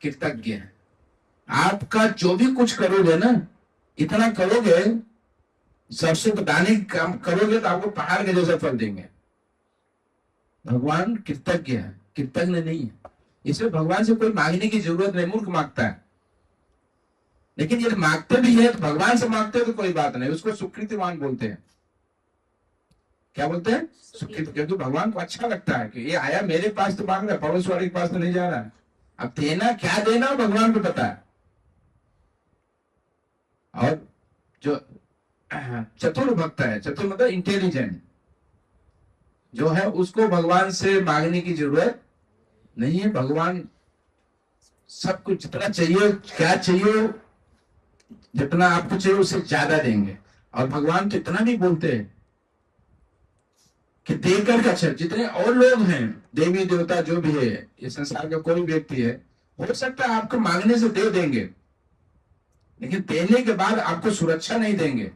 कृतज्ञ है। आपका जो भी कुछ करोगे ना, इतना करोगे, सरसों को दाने काम करोगे तो आपको पहाड़ के जैसा फल देंगे। भगवान कृतज्ञ है, कृतज्ञ नहीं है। इसलिए भगवान से कोई मांगने की जरूरत नहीं, मूर्ख मांगता है। लेकिन यदि मांगते भी है तो भगवान से मांगते हो तो कोई बात नहीं, उसको सुकृतिवान बोलते हैं। क्या बोलते हैं? सुकृत। क्योंकि भगवान को अच्छा लगता है कि ये आया मेरे पास तो मांग रहा है, पड़ोस वाले के पास तो नहीं जा रहा है। अब देना क्या देना भगवान को पता है। और जो चतुर भक्त है, चतुर मतलब इंटेलिजेंट जो है, उसको भगवान से मांगने की जरूरत नहीं है। भगवान सब कुछ जितना चाहिए, क्या चाहिए, जितना आपको चाहिए उससे ज्यादा देंगे। और भगवान तो इतना भी बोलते हैं कि देकर का अच्छा, जितने और लोग हैं, देवी देवता जो भी है, ये संसार का कोई व्यक्ति है, हो सकता है आपको मांगने से दे देंगे, लेकिन देने के बाद आपको सुरक्षा नहीं देंगे।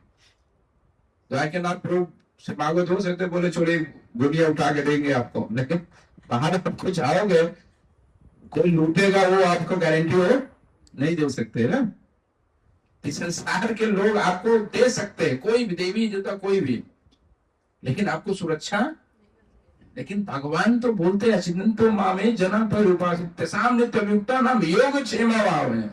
तो आई कैन नॉट प्रूव से मांगो तो हो सकते बोले छोड़े गुड़िया उठा के देंगे आपको, लेकिन बाहर आप कुछ आओगे कोई लूटेगा, वो आपको गारंटी हो नहीं दे सकते ना। इस संसार के लोग आपको दे सकते हैं, कोई भी देवी देवता कोई भी, लेकिन आपको सुरक्षा। लेकिन भगवान तो बोलते हैं अचिंतो मामे जना पर उपासित सामने तयुक्ता नाम योग क्षेम भाव है।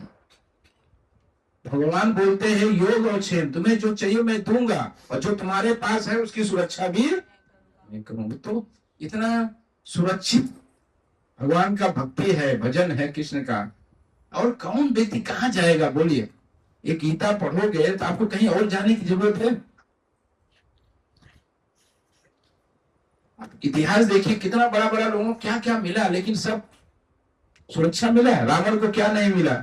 भगवान बोलते हैं योग और क्षेम, तुम्हें जो चाहिए मैं दूंगा, और जो तुम्हारे पास है उसकी सुरक्षा भी मैं करूंगा। तो इतना सुरक्षित भगवान का भक्ति है, भजन है कृष्ण का, और कौन व्यक्ति कहाँ जाएगा बोलिए? ये गीता पढ़ोगे तो आपको कहीं और जाने की जरूरत है? आप इतिहास देखिए, कितना बड़ा बड़ा लोगों को क्या क्या मिला, लेकिन सब सुरक्षा मिला। रावण को क्या नहीं मिला,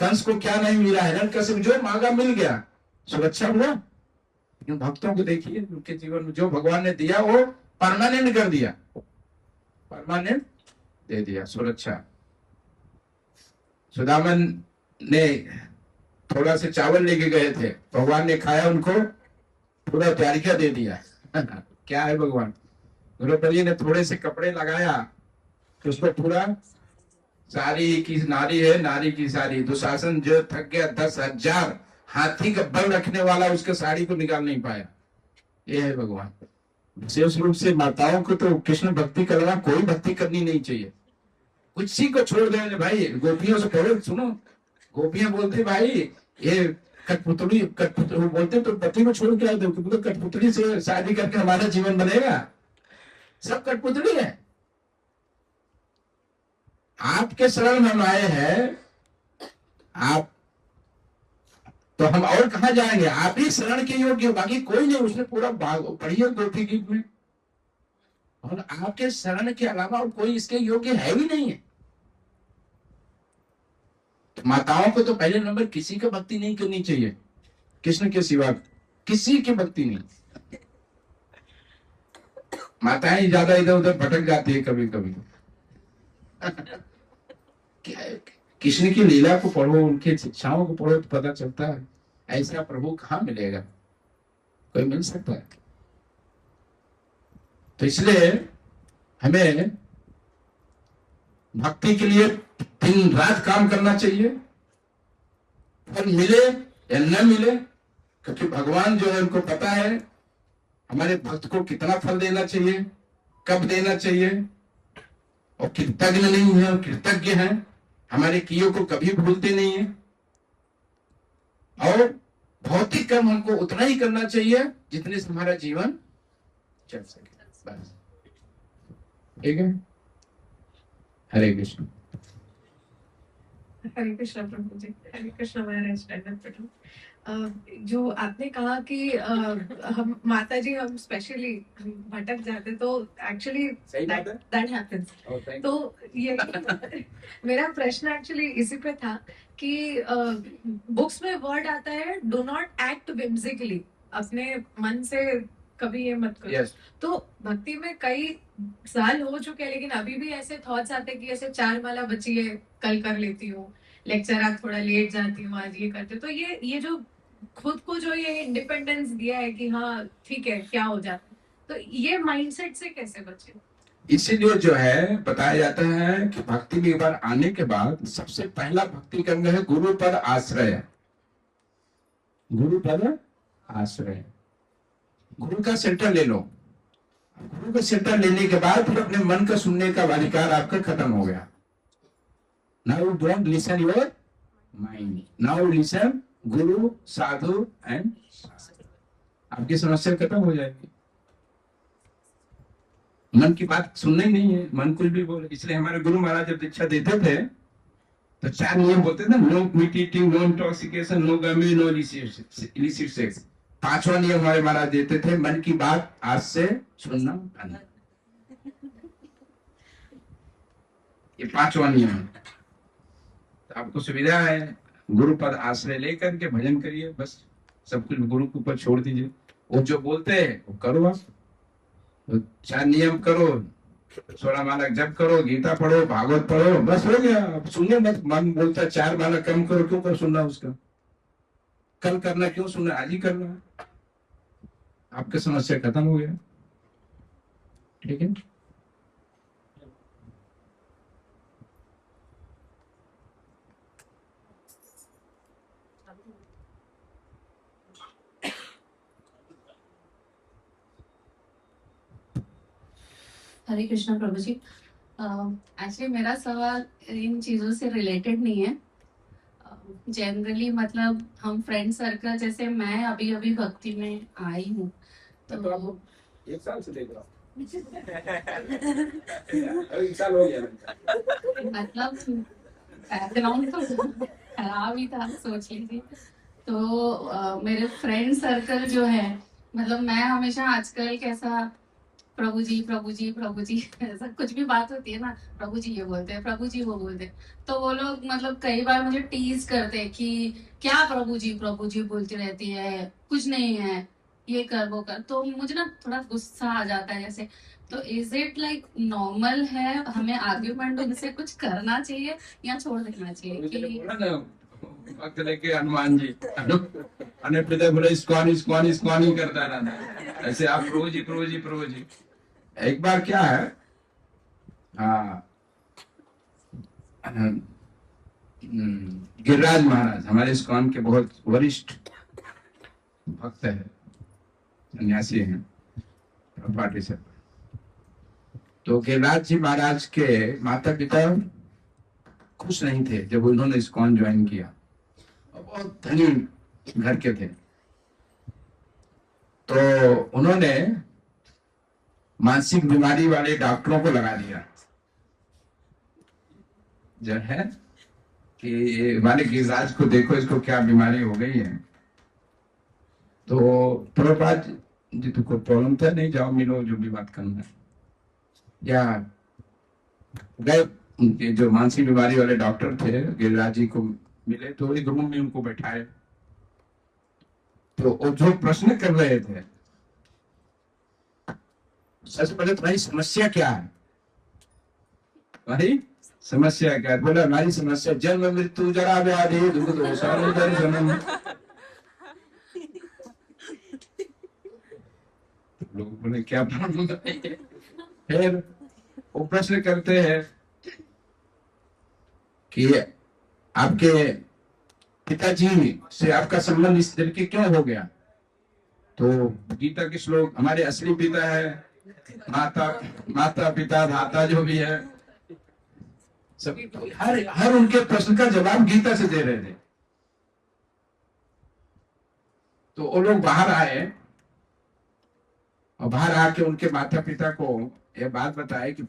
कंस को क्या नहीं मिला, हिरण्यकशिप जो मांगा मिल गया, सुरक्षा हुआ। लेकिन भक्तों को देखिए, उनके जीवन में जो भगवान ने दिया वो परमानेंट कर दिया, परमानेंट दे दिया सुरक्षा। सुदामन ने थोड़ा से चावल लेके गए थे, भगवान ने खाया, उनको पूरा तारिका दे दिया। क्या है भगवान? द्रौपदी ने थोड़े से कपड़े लगाया तो उसको पूरा सारी की नारी है, नारी की सारी। दुशासन जो थक गया, 10,000 हाथी का बल रखने वाला उसके साड़ी को निकाल नहीं पाया। ये है भगवान। विशेष रूप से माताओं को तो कृष्ण भक्ति का अलावा कोई भक्ति करनी नहीं चाहिए। कुछ को छोड़ देने भाई, गोपियों से पढ़ो, सुनो, गोपियां बोलते भाई ये कठपुतली बोलते तो पति को छोड़ के आए थे, तो कठपुतली से शादी करके हमारा जीवन बनेगा। सब कठपुतली है। आपके शरण में हम आए हैं, आप तो हम और कहां जाएंगे? आप ही शरण के योग्य, बाकी कोई नहीं। उसने पूरा पढ़िए गोपी गीत में, और आपके शरण के अलावा और कोई इसके योग्य है ही नहीं है। माताओं को तो पहले नंबर किसी का भक्ति नहीं करनी चाहिए, कृष्ण के सिवा किसी की भक्ति नहीं। माताएं ज्यादा इधर उधर भटक जाती है कभी कभी। कृष्ण की लीला को पढ़ो, उनकी शिक्षाओं को पढ़ो तो पता चलता है ऐसा प्रभु कहाँ मिलेगा, कोई मिल सकता है? तो इसलिए हमें भक्ति के लिए दिन रात काम करना चाहिए, फल मिले या न मिले, क्योंकि भगवान जो है उनको पता है हमारे भक्त को कितना फल देना चाहिए, कब देना चाहिए। और कृतज्ञ नहीं है, कृतज्ञ हैं, हमारे कियो को कभी भूलते नहीं है। और भौतिक कर्म हमको उतना ही करना चाहिए जितने से हमारा जीवन चल सके, बस। ठीक है? हरे कृष्ण। हरे कृष्ण प्रभु जी। हरे कृष्ण महाराज दंडवत प्रभु। जो आपने कहा कि हम माता जी, हम स्पेशली भटक जाते, तो एक्चुअली दैट हैपेंस। तो ये मेरा प्रश्न एक्चुअली इसी पे था कि बुक्स में वर्ड आता है डू नॉट एक्ट whimsically, अपने मन से कभी ये मत करो। Yes. तो भक्ति में कई साल हो चुके हैं, लेकिन अभी भी ऐसे थॉट्स आते हैं कि ऐसे 4 माला बची है, कल कर लेती हूँ, लेक्चर आज थोड़ा लेट जाती हूँ, आज ये करते। तो ये जो खुद को जो ये इंडिपेंडेंस दिया है कि हाँ ठीक है क्या हो जाता, तो ये माइंडसेट से कैसे बचे? इसीलिए जो है बताया जाता है कि भक्ति में एक बार आने के बाद सबसे पहला भक्ति कर्म है गुरु पर आश्रय। गुरु पर आश्रय, गुरु का सेंटर ले लो। गुरु का सेंटर लेने के बाद फिर अपने मन का सुनने का अधिकार आपका खत्म हो गया। Now you don't listen your mind, now you listen Guru, Sadhu and आपकी समस्या खत्म हो जाएगी। मन की बात सुनना ही नहीं है, मन कुछ भी बोले। इसलिए हमारे गुरु महाराज जब दीक्षा देते थे तो 4 नियम बोलते थे, no meat eating, no intoxication, no गमी, नो इलिसिट सेक्स। 5वां नियम हमारे महाराज देते थे, मन की बात आज से सुनना बंद। ये 5वां नियम है। तो आपको सुविधा है, गुरु पर आश्रय लेकर के भजन करिए, बस सब कुछ गुरु के ऊपर छोड़ दीजिए। वो जो बोलते हैं वो करो, आप तो 4 नियम करो, 16 माला जप करो, गीता पढ़ो, भागवत पढ़ो, बस हो गया। सुनिए मत, मन बोलता है 4 माला कम करो, क्यों कर सुनना उसका? कल करना क्यों सुनना, आज ही करना। आपकी समस्या खत्म हो गया। ठीक है? हरे कृष्णा प्रभु जी। एक्चुअली मेरा सवाल इन चीज़ों से रिलेटेड नहीं है। जनरली मतलब हम फ्रेंड सर्कल, जैसे मैं अभी अभी भक्ति में आई हूँ, तो आप 1 साल से देख रहा हूँ। अभी 1 साल हो गया। मतलब बैकग्राउंड तो खराब ही था, सोच लीजिए। तो मेरे फ्रेंड सर्कल जो है, मतलब मैं हमेशा आजकल कैसा, प्रभु जी प्रभु जी प्रभु जी ऐसा कुछ भी बात होती है ना, प्रभु जी ये बोलते हैं, प्रभु जी वो बोलते हैं। तो वो लोग मतलब कई बार मुझे टीज करते हैं कि क्या प्रभु जी बोलती रहती है, कुछ नहीं है, ये कर वो कर। तो मुझे ना थोड़ा गुस्सा आ जाता है जैसे। तो इज इट लाइक नॉर्मल है, हमें आर्ग्यूमेंट उनसे कुछ करना चाहिए या छोड़ देना चाहिए कि बोला ना वक्त लेके हनुमान जी अने पिता बोले इस्कॉन ही करता रहता। ऐसे आप प्रभु जी प्रभु जी प्रभु जी। एक बार क्या है, हाँ, गिरिराज महाराज हमारे इस्कॉन के बहुत वरिष्ठ भक्त है, सन्यासी हैं, पार्टी से। तो गिरिराज जी महाराज के माता पिता खुश नहीं थे जब उन्होंने इस्कॉन ज्वाइन किया, और बहुत धनी घर के थे। तो उन्होंने मानसिक बीमारी वाले डॉक्टरों को लगा दिया, जो है कि हमारे गिरिराज को देखो, इसको क्या बीमारी हो गई है। तो प्रभुपाद जी तो कोई प्रॉब्लम था नहीं, जाओ मिलो, जो भी बात करना है। या गए, उनके जो मानसिक बीमारी वाले डॉक्टर थे गिरिराज जी को मिले, तो एक रूम में उनको बैठाए। तो वो जो प्रश्न कर रहे थे, सबसे पहले तुम्हारी समस्या क्या है, तुम्हारी समस्या क्या है? बोला हमारी समस्या जन्म मृत्यु जरा व्याधि दुख दोष जन्म। लोग बोले क्या प्रॉब्लम है? फिर वो प्रश्न करते हैं कि आपके पिताजी से आपका संबंध इस तरीके क्यों हो गया? तो गीता के श्लोक, हमारे असली पिता है माता पिता धाता जो भी है सभी, हर उनके प्रश्न का जवाब गीता से दे रहे थे। तो वो लोग बाहर आए, और बाहर आके उनके माता पिता को ये बात बताए कि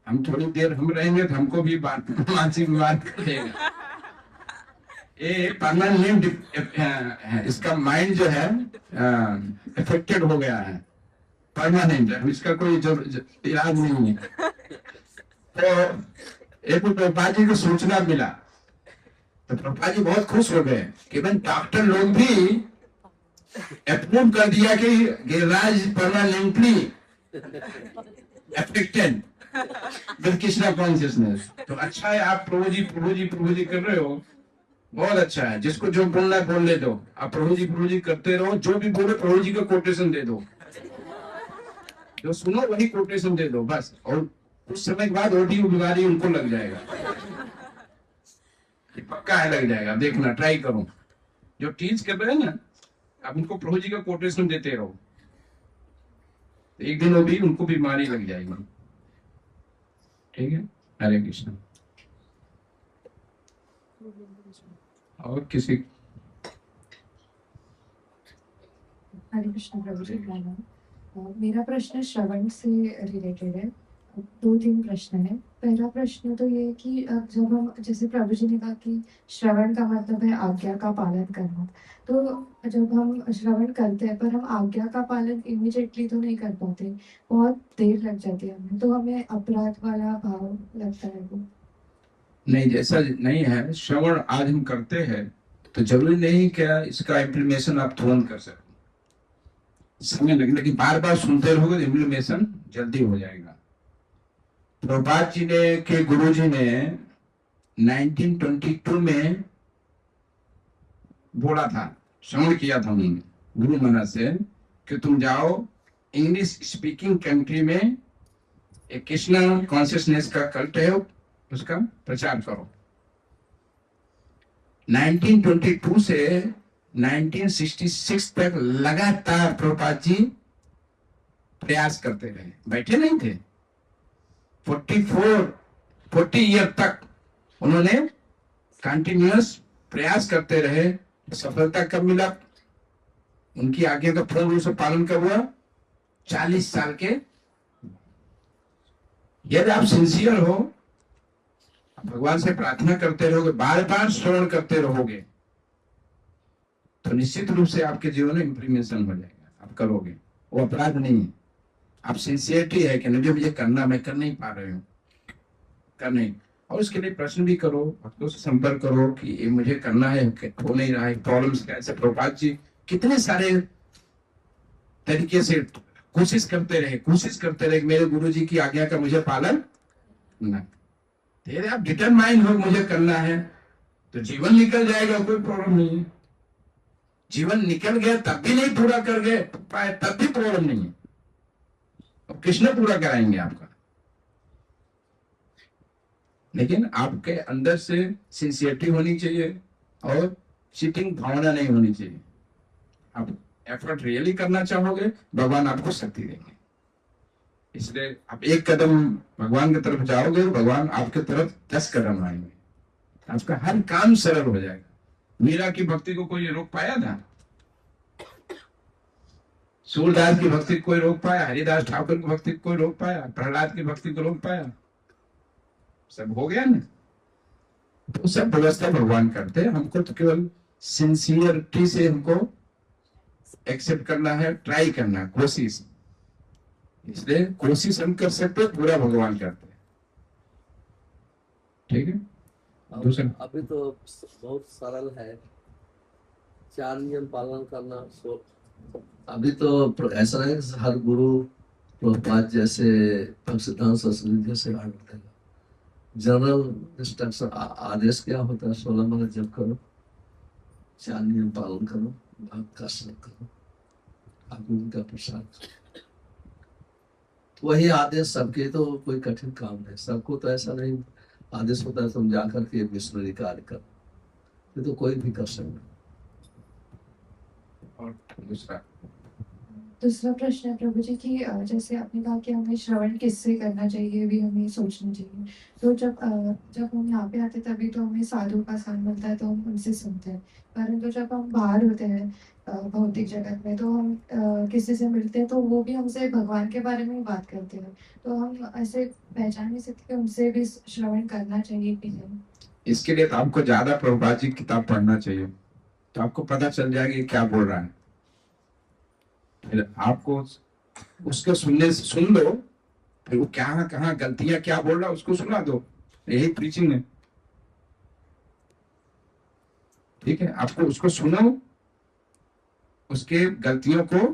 हम थोड़ी देर हम रहेंगे तो हमको भी मानसिक बीमार कर देगा। ये परमानेंट, इसका माइंड जो है इफेक्टेड हो गया है, परमानेंट है, इसका कोई इलाज नहीं है। तो एक प्रभुपाद जी को सूचना मिला, तो प्रभुपाद जी बहुत खुश हो गए कि भाई डॉक्टर लोग भी अप्रूव कर दिया कि Giriraj permanently affected with Krishna consciousness. तो अच्छा है, आप प्रभु जी प्रभु जी प्रभु जी कर रहे हो, बहुत अच्छा है। जिसको जो बोलना है बोल ले दो, आप प्रभु जी करते रहो, जो भी बोले प्रभु जी का कोटेशन दे दो, जो सुनो वही कोटेशन दे दो बस। और कुछ समय के बाद ऑडियो बीमारी उनको लग जाएगा, पक्का है लग जाएगा, देखना ट्राई करो। जो टीच कर रहे हैं ना, आप उनको प्रभु जी का कोटेशन देते रहो, एक दिन वो भी उनको बीमारी लग जाएगी। ठीक है, हरे कृष्ण। और किसी? हरे कृष्ण प्रभु जी। मेरा प्रश्न श्रवण से रिलेटेड है। 2-3 प्रश्न है। पहला प्रश्न तो ये है कि जब हम, जैसे प्रभु जी ने कहा कि श्रवण का मतलब है आज्ञा का पालन करना, तो जब हम श्रवण करते हैं पर हम आज्ञा का पालन इमीडिएटली तो नहीं कर पाते, बहुत देर लग जाती है हमें, तो हमें अपराध वाला भाव लगता है वो। नहीं, जैसा नहीं है। श्रवण आज हम करते हैं तो जरूरी नहीं क्या इसका इम्प्लीमेशन आप तुरंत कर सकते, समय लगे, लेकिन बार बार सुनते रहोगे तो इम्प्लीमेशन जल्दी हो जाएगा। प्रभुपाद जी ने के गुरु जी ने 1922 में बोला था, श्रवण किया था उन्होंने गुरु महाराज से कि तुम जाओ इंग्लिश स्पीकिंग कंट्री में एक कृष्णा कॉन्शियसनेस का कल्ट है, उसका प्रचार करो। 1922 से 1966 तक लगातार प्रभुपाद जी प्रयास करते रहे, बैठे नहीं थे। 40 ईयर तक उन्होंने कंटिन्यूअस प्रयास करते रहे। सफलता कब मिला? उनकी आज्ञा का पूर्ण रूप से पालन कब हुआ? 40 साल के। यदि आप सिंसियर हो, भगवान से प्रार्थना करते रहोगे, बार बार श्रवण करते रहोगे, तो निश्चित रूप से आपके जीवन में इम्प्लीमेंशन हो जाएगा, आप करोगे। वो अपराध नहीं है, आप सिंसियरिटी है कि नहीं जो मुझे करना, मैं कर नहीं पा रही हूँ, कर नहीं। और उसके लिए प्रश्न भी करो, भक्तों से संपर्क करो कि ये मुझे करना है, हो नहीं रहा है, प्रॉब्लम्स कैसे। प्रभुपाद जी कितने सारे तरीके से कोशिश करते रहे मेरे गुरु जी की आज्ञा का मुझे पालन न। तेरे आप डिटरमाइन हो मुझे करना है, तो जीवन निकल जाएगा, कोई प्रॉब्लम नहीं है। जीवन निकल गया तब भी नहीं पूरा कर गए पाए तब भी प्रॉब्लम नहीं है, अब कृष्ण पूरा कराएंगे आपका। लेकिन आपके अंदर से सिंसियरिटी होनी चाहिए और चीटिंग भावना नहीं होनी चाहिए। आप एफर्ट रियली करना चाहोगे, भगवान आपको शक्ति देंगे। इसलिए आप एक कदम भगवान की तरफ जाओगे, भगवान आपके तरफ 10 कदम आएंगे, आपका हर काम सरल हो जाएगा। मीरा की भक्ति को कोई रोक पाया था? सूरदास की भक्ति को कोई रोक पाया? हरिदास ठाकुर की भक्ति को कोई रोक पाया? प्रहलाद की भक्ति को रोक पाया? सब हो गया ना। तो सब व्यवस्था भगवान करते हैं, हमको तो केवल सिंसियरिटी से हमको एक्सेप्ट करना है, ट्राई करना है, कोशिश। इसलिए कोशिश हम कर सकते हैं, पूरा भगवान करते हैं। ठीक है। दूसरा अभी तो बहुत सरल है, 4 नियम पालन करना। अभी तो ऐसा है कि हर गुरु प्रभुपाद जैसे भक्तिसिद्धांत सरस्वती जैसे आर्डर देगा। जनरल इंस्ट्रक्शन आदेश क्या होता है? 16 माला जप करो, 4 नियम पालन करो, भक्त का सेवा करो, आप उनका प्रसाद करो। तो वही आदेश सबके, तो कोई कठिन काम नहीं। सबको तो ऐसा नहीं आदेश होता है तुम जाकर के मिशनरी कार्य करो, ये तो कोई भी कर सकता। और दूसरा प्रश्न है प्रभु जी की, जैसे आपने कहा कि हमें श्रवण किससे करना चाहिए भी हमें सोचना चाहिए। तो जब हम यहाँ पे आते तभी तो हमें साधु का साथ मिलता है तो हम उनसे सुनते हैं, परंतु जब हम बाहर होते हैं भौतिक जगत में, तो हम किसी से मिलते हैं तो वो भी हमसे भगवान के बारे में ही बात करते हैं, तो हम ऐसे पहचान नहीं सकते कि उनसे भी श्रवण करना चाहिए कि नहीं। इसके लिए तो आपको ज्यादा प्रभुपाद जी की किताब पढ़ना चाहिए, तो आपको पता चल जाएगा क्या बोल रहा है। फिर आपको उसको सुनने से सुन लो, फिर वो क्या कहाँ गलतियां क्या बोल रहा है उसको सुना दो, यही प्रीचिंग है। ठीक है, आपको उसको सुनो, उसके गलतियों को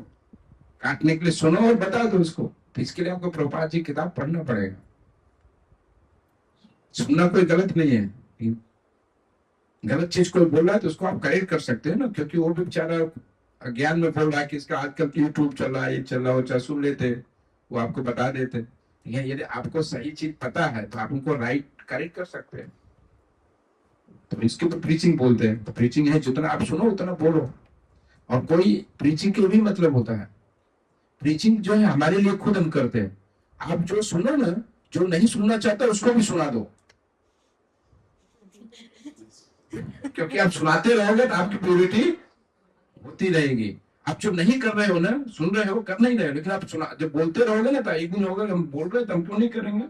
काटने के लिए सुनो और बता दो उसको। तो इसके लिए आपको प्रभुपाद जी किताब पढ़ना पड़ेगा। सुनना कोई गलत नहीं है, गलत चीज कोई बोल रहा है तो उसको आप करेक्ट कर सकते हैं ना, क्योंकि वो भी बेचारा अज्ञान में बोल रहा है कि इसका आजकल यूट्यूब चल रहा है, ये चल रहा है, वो सुन लेते, वो आपको बता देते। यदि आपको सही चीज पता है तो आप उनको राइट करेक्ट कर सकते हैं। तो इसके तो प्रीचिंग बोलते हैं। तो प्रीचिंग है जितना आप सुनो उतना बोलो। और कोई प्रीचिंग के भी मतलब होता है, प्रीचिंग जो है हमारे लिए खुद हम करते हैं। आप जो सुनो ना, जो नहीं सुनना चाहता उसको भी सुना दो, क्योंकि आप सुनाते रहोगे तो आपकी प्योरिटी होती रहेगी। आप जो नहीं कर रहे हो ना, सुन रहे हो, कर नहीं रहे हो, लेकिन आप सुना जब बोलते रहोगे ना, तो एक दिन होगा हम बोल रहे तो हम क्यों नहीं करेंगे।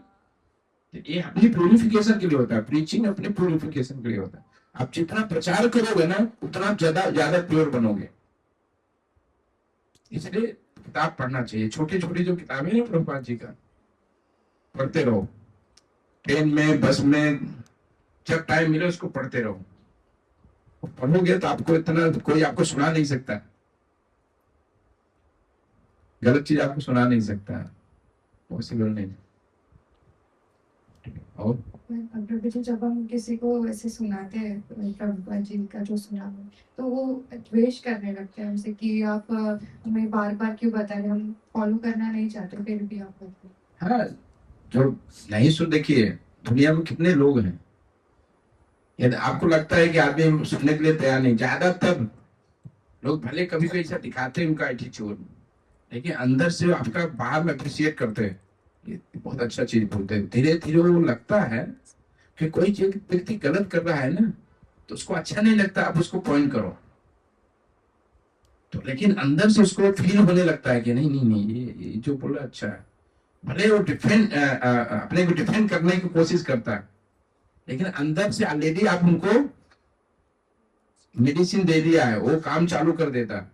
तो ये अपनी प्यूरिफिकेशन के लिए होता है, प्रीचिंग अपने प्यूरिफिकेशन के लिए होता है। आप जितना प्रचार करोगे ना उतना ज्यादा प्योर बनोगे। इसलिए किताब पढ़ना चाहिए, छोटी छोटी जो किताबें हैं प्रभुपाद जी का, पढ़ते रहो। ट्रेन में, बस में, जब टाइम मिले उसको पढ़ते रहो। पढ़ोगे तो आपको इतना कोई आपको सुना नहीं सकता, गलत चीज आपको सुना नहीं सकता, पॉसिबल नहीं। और प्रभु जी जब हम किसी को ऐसे सुनाते हैं प्रभुपाद जी का जो सुना है, तो वो द्वेष करने लगते हैं हमसे कि आप हमें बार बार क्यों बता रहे, हम फॉलो करना नहीं चाहते फिर भी आप करते हैं। हाँ, जो नहीं सुन, देखिए दुनिया में कितने लोग हैं, यदि आपको लगता है कि आदमी सुनने के लिए तैयार नहीं, ज्यादातर लोग भले कभी कभी ऐसा दिखाते हैं उनका एटीट्यूड, लेकिन अंदर से आपका बाहर में अप्रिशिएट करते हैं, ये बहुत अच्छा चीज बोलते हैं। धीरे धीरे वो लगता है कि कोई व्यक्ति गलत कर रहा है ना, तो उसको अच्छा नहीं लगता, आप उसको पॉइंट करो तो, लेकिन अंदर से उसको फील होने लगता है कि नहीं नहीं नहीं ये जो बोला अच्छा है। भले वो डिफेंड अपने को डिफेंड करने की कोशिश करता है, लेकिन अंदर से ऑलरेडी आप उनको मेडिसिन दे दिया है, वो काम चालू कर देता है।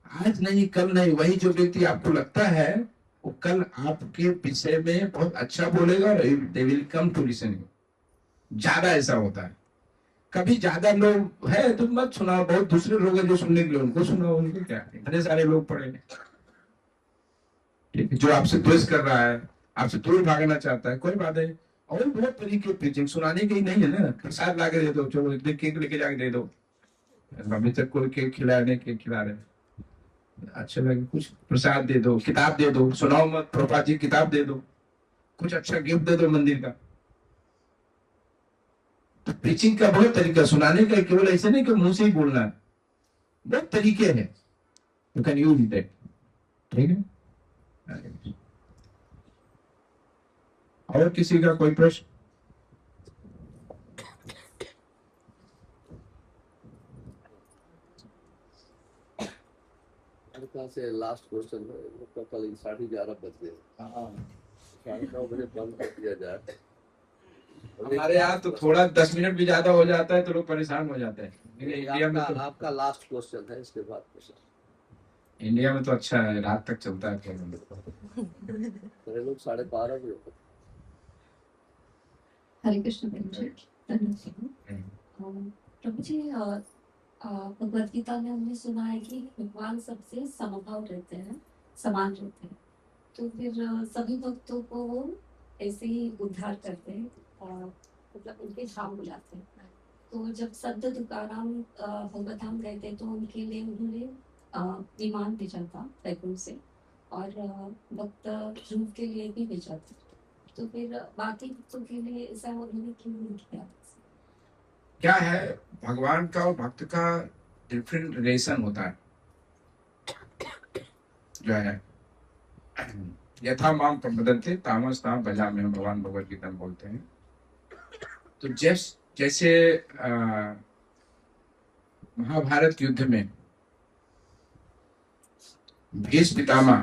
आज नहीं कल नहीं, वही जो व्यक्ति आपको लगता है वो कल आपके विषय में बहुत अच्छा बोलेगा और they will come to listen you. ज्यादा ऐसा होता है। कभी ज्यादा लोग है तो मत सुनाओ, बहुत दूसरे लोग हैं जो सुनने के लिए, उनको सुनाओ। उनको क्या, इतने सारे लोग पड़े हैं, ठीक है, जो आपसे द्वेष कर रहा है, आपसे दूर भागना चाहता है, कोई बात नहीं। और बहुत तरीके प्रीचिंग सुनाने की नहीं है ना, प्रसाद ला के दे दो, चलो केक लेके जाके दे दो, अभी तक कोई केक खिलाने के खिला रहे, अच्छा लगे, कुछ प्रसाद दे दो, किताब दे दो, सुनाओ मत, प्रभुपाद जी किताब दे दो, कुछ अच्छा गिफ्ट दे दो मंदिर का। तो प्रीचिंग का बहुत तरीका, सुनाने का केवल ऐसे नहीं कि मुंह से ही बोलना है, बहुत तरीके हैं, यू कैन यूज दैट, ठीक है। और किसी का कोई प्रश्न? मेरे ख्याल से लास्ट क्वेश्चन है, तो कल 11:30 बज गए, 9:30 बंद कर दिया जाए। हमारे यहाँ तो थोड़ा 10 मिनट भी ज्यादा हो जाता है तो लोग परेशान हो जाते हैं। इंडिया में तो आपका लास्ट क्वेश्चन है, इसके बाद क्वेश्चन। इंडिया में तो अच्छा है, रात तक चलता है। मेरे लोग 12:30 भी होते। हरे कृष्ण प्रभु जी, प्रभु जी, भगवत गीता में हमने सुना है कि भगवान सबसे समभाव रहते हैं, समान रहते हैं, तो फिर सभी भक्तों को वो ऐसे ही उद्धार करते हैं और मतलब उनके धाम बुलाते हैं। तो जब संत तुकाराम भगवत धाम गए थे तो उनके लिए उन्होंने विमान भेजा था बैकुंठ से, और भक्त ध्रुव के लिए भी भेजा था। तो फिर बाकी भक्तों के लिए ऐसा उन्होंने क्यों नहीं किया? क्या है, भगवान का और भक्त का डिफरेंट रिलेशन होता है, जो है यथा माम प्रपद्यन्ते तामस ताम भजामि, भगवान भगवत गीता में बोलते हैं। तो जैसे महाभारत युद्ध में भीष्म पितामह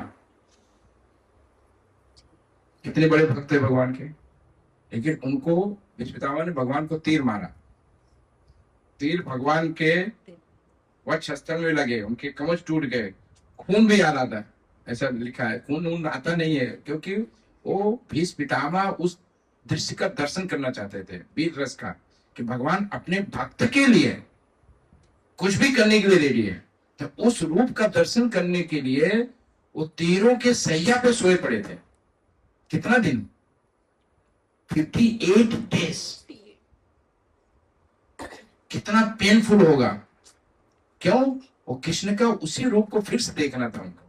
कितने बड़े भक्त थे भगवान के, लेकिन उनको भीष्म पितामह ने भगवान को तीर मारा, तीर भगवान के वक्षस्थल में लगे, उनके कवच टूट गए, खून भी आ रहा था, ऐसा लिखा है। खून आता नहीं है क्योंकि वो भीष्म पितामह उस दृश्य का दर्शन करना चाहते थे, वीर रस का, कि भगवान अपने भक्त के लिए कुछ भी करने के लिए रेडी है। तो उस रूप का दर्शन करने के लिए वो तीरों के सैया पे सोए पड़े थे। कितना दिन? 58 डेज। कितना पेनफुल होगा। क्यों? वो कृष्ण का उसी रूप को फिर से देखना था उनको।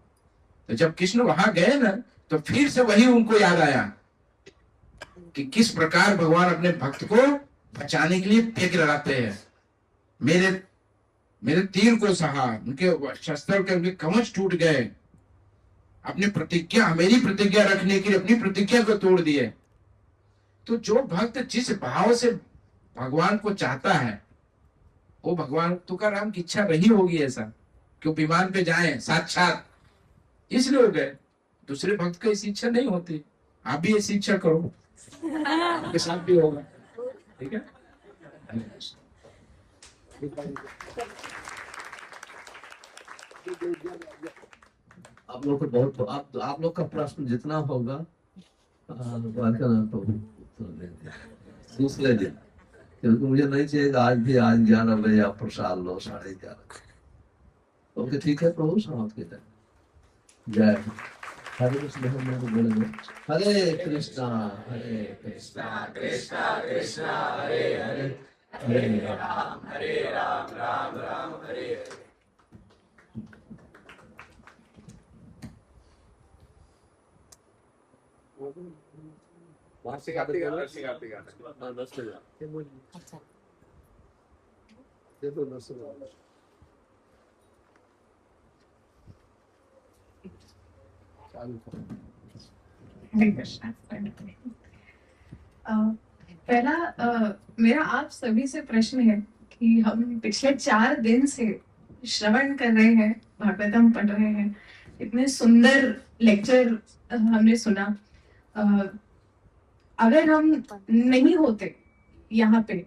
तो जब कृष्ण वहां गए ना, तो फिर से वही उनको याद आया कि किस प्रकार भगवान अपने भक्त को बचाने के लिए फेंक लगाते हैं। मेरे तीर को सहा, उनके शस्त्र के उनके कवच टूट गए, अपनी प्रतिज्ञा, मेरी प्रतिज्ञा रखने के लिए अपनी प्रतिज्ञा को तोड़ दिए। तो जो भक्त जिस भाव से भगवान को चाहता है, वो भगवान तुकाराम की इच्छा रही होगी ऐसा कि वो विमान पे जाएं साक्षात, इसलिए हो गए। दूसरे भक्त का ऐसी इच्छा नहीं होती। आप भी ऐसी इच्छा करो, आपके साथ भी होगा। ठीक है। आप लोग को बहुत, आप लोग का प्रश्न जितना होगा तो दूसरे दिन, क्योंकि मुझे नहीं चाहिए आज भी 11 बजे आप प्रसाद लो 11:30। ओके, ठीक है प्रभु, समाप्त किया जय। हरे कृष्ण, हरे कृष्णा कृष्णा कृष्णा हरे हरे, हरे राम राम राम हरे हरे। पहला मेरा आप सभी से प्रश्न है कि हम पिछले 4 दिन से श्रवण कर रहे हैं, भागवतम पढ़ रहे हैं, इतने सुंदर लेक्चर हमने सुना। अगर हम नहीं होते यहाँ पे